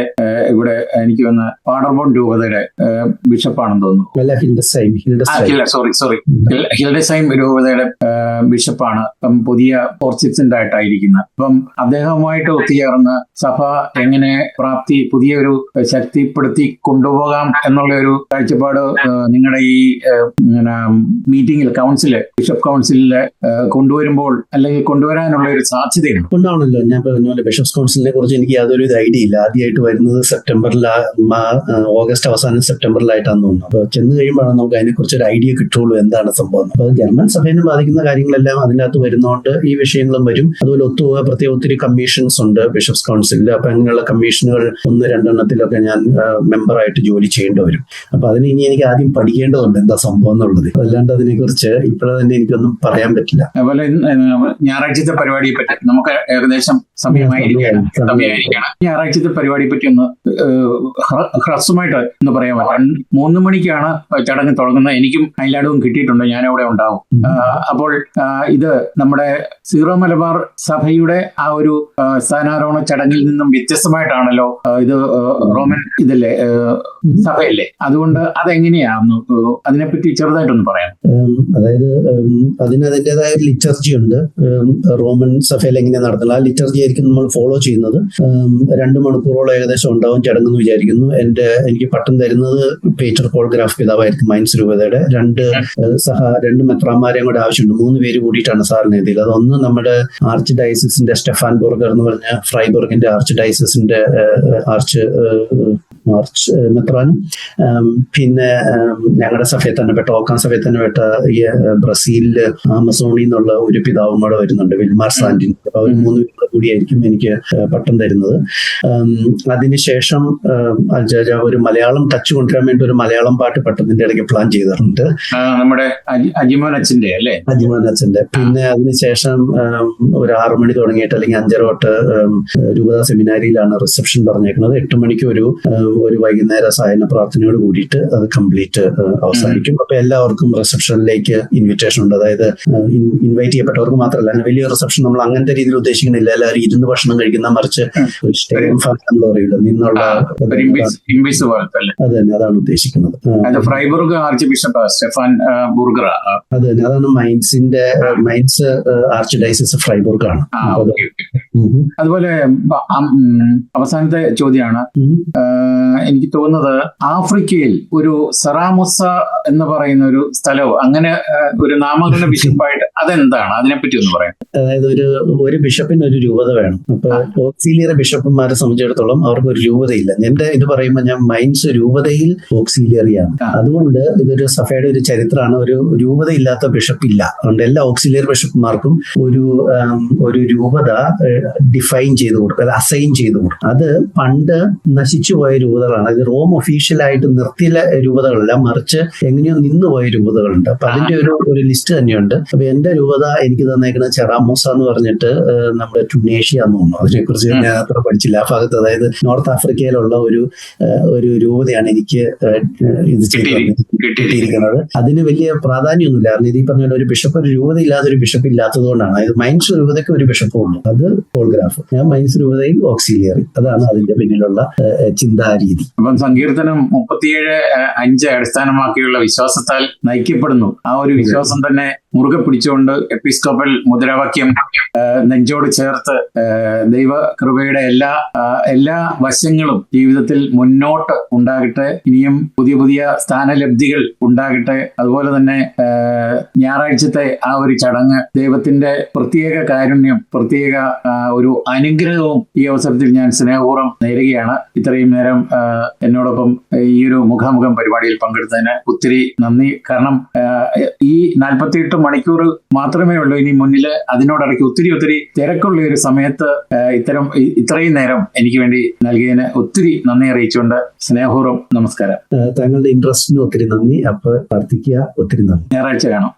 ഇവിടെ എനിക്ക് തോന്നുന്നു പാഡർബോൺ രൂപതയുടെ ബിഷപ്പാണെന്ന് തോന്നുന്നു. ഹിൽഡസൈം രൂപതയുടെ ബിഷപ്പാണ് പുതിയ ഫോർസിക്സിന്റെ ആയിട്ടായിരിക്കുന്നത്. അപ്പം അദ്ദേഹവുമായിട്ട് ഒത്തുചേർന്ന് സഭ എങ്ങനെ പുതിയൊരു ശക്തിപ്പെടുത്തി കൊണ്ടുപോകാം എന്നുള്ള ഒരു കാഴ്ചപ്പാട് നിങ്ങളുടെ ഈ മീറ്റിംഗിൽ ബിഷപ്പ് കൗൺസിലില് കൊണ്ടുവരുമ്പോൾ അല്ലെങ്കിൽ കൊണ്ടുവരാനുള്ള ഒരു സാധ്യതയുണ്ട്. ഉണ്ടാവണല്ലോ. ഞാൻ പറഞ്ഞ പോലെ ബിഷപ്സ് കൗൺസിലിനെ കുറിച്ച് എനിക്ക് യാതൊരു ഐഡിയ ഇല്ല. ആദ്യമായിട്ട് വരുന്നത് ഓഗസ്റ്റ് അവസാനം സെപ്റ്റംബറിലായിട്ടാണ് തോന്നുന്നു. അപ്പൊ ചെന്ന് കഴിയുമ്പോഴാണ് നമുക്ക് അതിനെക്കുറിച്ച് ഒരു ഐഡിയ കിട്ടുള്ളൂ എന്താണ് സംഭവം. അപ്പൊ ജർമ്മൻ സഭയെ ബാധിക്കുന്ന കാര്യങ്ങളെല്ലാം അതിനകത്ത് വരുന്നതുകൊണ്ട് ഈ വിഷയങ്ങളും വരും. അതുപോലെ പ്രത്യേക ഒത്തിരി കമ്മീഷൻസ് ഉണ്ട് ബിഷപ്സ് കൗൺസിലിൽ. അപ്പൊ അങ്ങനെയുള്ള കമ്മീഷനുകൾ 1-2 ഞാൻ മെമ്പറായിട്ട് ജോലി ചെയ്യേണ്ടി വരും. അപ്പൊ അതിന് ഇനി എനിക്ക് ആദ്യം പഠിക്കേണ്ടതുണ്ട് എന്താ സംഭവം എന്നുള്ളത്. അല്ലാണ്ട് അതിനെക്കുറിച്ച് ഇപ്പോഴെ തന്നെ എനിക്കൊന്നും പറയാൻ പറ്റില്ല. അതുപോലെ ഞായറാഴ്ചത്തെ പരിപാടിയെ പറ്റി നമുക്ക് ഏകദേശം സമയമായിരിക്കണം. ഞായറാഴ്ചത്തെ പരിപാടിയെ പറ്റി ഒന്ന് ഹ്രസ്വമായിട്ട് ഒന്ന് പറയാൻ പറ്റും. 3 മണിക്കാണ് ചടങ്ങ് തുടങ്ങുന്നത്. എനിക്കും അയലാടവും കിട്ടിയിട്ടുണ്ട്, ഞാൻ അവിടെ ഉണ്ടാവും. അപ്പോൾ ഇത് നമ്മുടെ സീറോ മലബാർ സഭയുടെ ആ ഒരു സ്ഥാനാരോഹണ ചടങ്ങിൽ നിന്നും വ്യത്യസ്തമായിട്ടാണല്ലോ ഇത് റോമൻ ഇതല്ലേ സഭയല്ലേ, അതുകൊണ്ട് അതെങ്ങനെയാന്ന് അതിനെപ്പറ്റി ചെറുതായിട്ടൊന്ന് പറയാം. അതായത് അതിൻ്റെതായ ഒരു ലിറ്റർജി ഉണ്ട് റോമൻ സഭയിൽ എങ്ങനെ നടത്തുന്നത്. ആ ലിറ്റർജി ആയിരിക്കും നമ്മൾ ഫോളോ ചെയ്യുന്നത്. 2 മണിക്കൂറോളം ഏകദേശം ഉണ്ടാവും ചടങ്ങെന്ന് വിചാരിക്കുന്നു. എനിക്ക് പട്ടം തരുന്നത് പീറ്റർ പോൾ ഗ്രാഫ് പിതാവായിരിക്കും മൈൻസ് രൂപതയുടെ. 2 മെത്രാന്മാരെയും കൂടെ ആവശ്യമുണ്ട്. 3 പേര് കൂടിയിട്ടാണ് സാറിന് ഇതിൽ. അതൊന്ന് നമ്മുടെ ആർച്ച് ഡയസിസിന്റെ സ്റ്റെഫാൻ ബുർഗർ എന്ന് പറഞ്ഞ ഫ്രൈബർഗിന്റെ ആർച്ച് ഡയസിസിന്റെ ആർച്ച് മെത്രാനും, പിന്നെ ഞങ്ങളുടെ സഭയിൽ തന്നെ പെട്ട ഓക്കാൻ സഭയിൽ തന്നെ പെട്ട ഈ ബ്രസീലില് ആമസോണി എന്നുള്ള ഒരു പിതാവും കൂടെ വരുന്നുണ്ട്, വിൽമാർ സാന്റിൻ. അപ്പൊ അവർ 3 പേരുടെ കൂടിയായിരിക്കും എനിക്ക് പട്ടം തരുന്നത്. അതിനുശേഷം ഒരു മലയാളം ടച്ച് കൊണ്ടുവരാൻ വേണ്ടി ഒരു മലയാളം പാട്ട് പട്ടത്തിന്റെ ഇടയ്ക്ക് പ്ലാൻ ചെയ്തിട്ടുണ്ട്, നമ്മുടെ അജിമോൻ അച്ഛന്റെ അല്ലേ. അജിമോൻ അച്ഛന്റെ. പിന്നെ അതിനുശേഷം ഒരു 6 മണി തുടങ്ങിയിട്ട് അല്ലെങ്കിൽ 5:30 തൊട്ട് രൂപതാ സെമിനാരിയിലാണ് റിസപ്ഷൻ പറഞ്ഞേക്കുന്നത്. 8 മണിക്ക് ഒരു വൈകുന്നേര സായന പ്രാർത്ഥനയോട് കൂടിയിട്ട് അത് കംപ്ലീറ്റ് അവസാനിക്കും. അപ്പൊ എല്ലാവർക്കും റിസപ്ഷനിലേക്ക് ഇൻവിറ്റേഷൻ ഉണ്ട്. അതായത് ഇൻവൈറ്റ് ചെയ്യപ്പെട്ടവർക്ക് മാത്രമല്ല, വലിയ റിസപ്ഷൻ നമ്മൾ അങ്ങനത്തെ രീതിയിൽ ഉദ്ദേശിക്കുന്നില്ല. എല്ലാവരും ഇരുന്ന് ഭക്ഷണം കഴിക്കുന്ന, മറിച്ച് പറയില്ല നിന്നുള്ള അത് തന്നെ, അതാണ് ഉദ്ദേശിക്കുന്നത്. അത് തന്നെ, അതാണ് മൈൻസ് ആർച്ച് ഡയസിസ് ഫ്രൈബുർഗ് ആണ്. അതുപോലെ അവസാനത്തെ ചോദ്യമാണ്, എനിക്ക് തോന്നുന്നത് ആഫ്രിക്കയിൽ ഒരു സെറാമുസ എന്ന് പറയുന്ന ഒരു സ്ഥലവും അങ്ങനെ ഒരു നാമകരണ ബിഷപ്പായിട്ട് അതെന്താണ്, അതിനെപ്പറ്റി ഒന്ന് പറയാം. അതായത് ഒരു ബിഷപ്പിന് ഒരു രൂപത വേണം. അപ്പൊ ഓക്സിലിയറി ബിഷപ്പുമാരെ സംബന്ധിച്ചിടത്തോളം അവർക്ക് ഒരു രൂപതയില്ല. എന്റെ ഇത് പറയുമ്പോൾ ഞാൻ മൈൻസ് രൂപതയിൽ ഓക്സിലിയറിയാണ്. അതുകൊണ്ട് ഇതൊരു സഭയുടെ ഒരു ചരിത്രമാണ്. ഒരു രൂപതയില്ലാത്ത ബിഷപ്പ് ഇല്ല. അതുകൊണ്ട് എല്ലാ ഓക്സിലിയറി ബിഷപ്പുമാർക്കും ഒരു രൂപത ഡിഫൈൻ ചെയ്ത് കൊടുക്കും, അസൈൻ ചെയ്ത് കൊടുക്കും. അത് പണ്ട് നശിച്ചുപോയ രൂപതകളാണ്. ഇത് റോം ഒഫീഷ്യലായിട്ട് നിർത്തിയ രൂപതകളല്ല, മറിച്ച് എങ്ങനെയോ നിന്നുപോയ രൂപതകളുണ്ട്. അപ്പൊ അതിന്റെ ഒരു ലിസ്റ്റ് തന്നെയുണ്ട്. അപ്പൊ എന്റെ രൂപത എനിക്ക് തന്നേക്കുന്ന ചെറാമൂസ എന്ന് പറഞ്ഞിട്ട് നമ്മുടെ ടുണേഷ്യ എന്ന് തോന്നുന്നു. അതിനെക്കുറിച്ച് ഞാൻ അത്ര പഠിച്ചില്ല ആ ഭാഗത്ത്. അതായത് നോർത്ത് ആഫ്രിക്കയിലുള്ള ഒരു രൂപതയാണ് എനിക്ക് ഇത് കിട്ടിയിരിക്കുന്നത്. അതിന് വലിയ പ്രാധാന്യമൊന്നുമില്ല. കാരണം ഇത് ഈ പറഞ്ഞ ഒരു ബിഷപ്പ്, ഒരു രൂപത ഇല്ലാതെ ഒരു ബിഷപ്പ് ഇല്ലാത്തതുകൊണ്ടാണ്. അതായത് മൈൻസ് രൂപതയ്ക്ക് ഒരു ബിഷപ്പേ ഉള്ളൂ, അത് പോൾഗ്രാഫ്. ഞാൻ മൈൻസ് രൂപതയിൽ ഓക്സിലിയറി. അതാണ് അതിന്റെ പിന്നിലുള്ള ചിന്താരീതി. അപ്പം സങ്കീർത്തനം 37:5 അടിസ്ഥാനമാക്കിയുള്ള വിശ്വാസത്താൽ നയിക്കപ്പെടുന്നു. ആ ഒരു വിശ്വാസം തന്നെ മുറുകെ പിടിച്ചുകൊണ്ട് എപ്പിസ്കോപ്പൽ മുദ്രാവാക്യം നെഞ്ചോട് ചേർത്ത് ദൈവകൃപയുടെ എല്ലാ വശങ്ങളും ജീവിതത്തിൽ മുന്നോട്ട് ഉണ്ടാകട്ടെ, ഇനിയും പുതിയ പുതിയ സ്ഥാനലബ്ധികൾ ഉണ്ടാകട്ടെ. അതുപോലെ തന്നെ ഞായറാഴ്ചത്തെ ആ ഒരു ചടങ്ങ് ദൈവത്തിന്റെ പ്രത്യേക കാരുണ്യം, പ്രത്യേക ഒരു അനുഗ്രഹവും ഈ അവസരത്തിൽ ഞാൻ സ്നേഹപൂർവ്വം നേരുകയാണ്. ഇത്രയും നേരം എന്നോടൊപ്പം ഈ ഒരു മുഖാമുഖം പരിപാടിയിൽ പങ്കെടുത്തതിന് ഒത്തിരി നന്ദി. കാരണം ഈ 48 മണിക്കൂർ മാത്രമേ ഉള്ളൂ ഇനി മുന്നില്. അതിനോടൊക്കെ ഒത്തിരി തിരക്കുള്ള ഒരു സമയത്ത് ഇത്രയും നേരം എനിക്ക് വേണ്ടി നൽകിയതിന് ഒത്തിരി നന്ദി അറിയിച്ചുകൊണ്ട് സ്നേഹപൂർവ്വം നമസ്കാരം. താങ്കളുടെ ഇൻട്രസ്റ്റിന് ഒത്തിരി നന്ദി. അപ്പൊ പ്രാർത്ഥിക്കുക. ഒത്തിരി നന്ദി. ഞായറാഴ്ച കാണാം.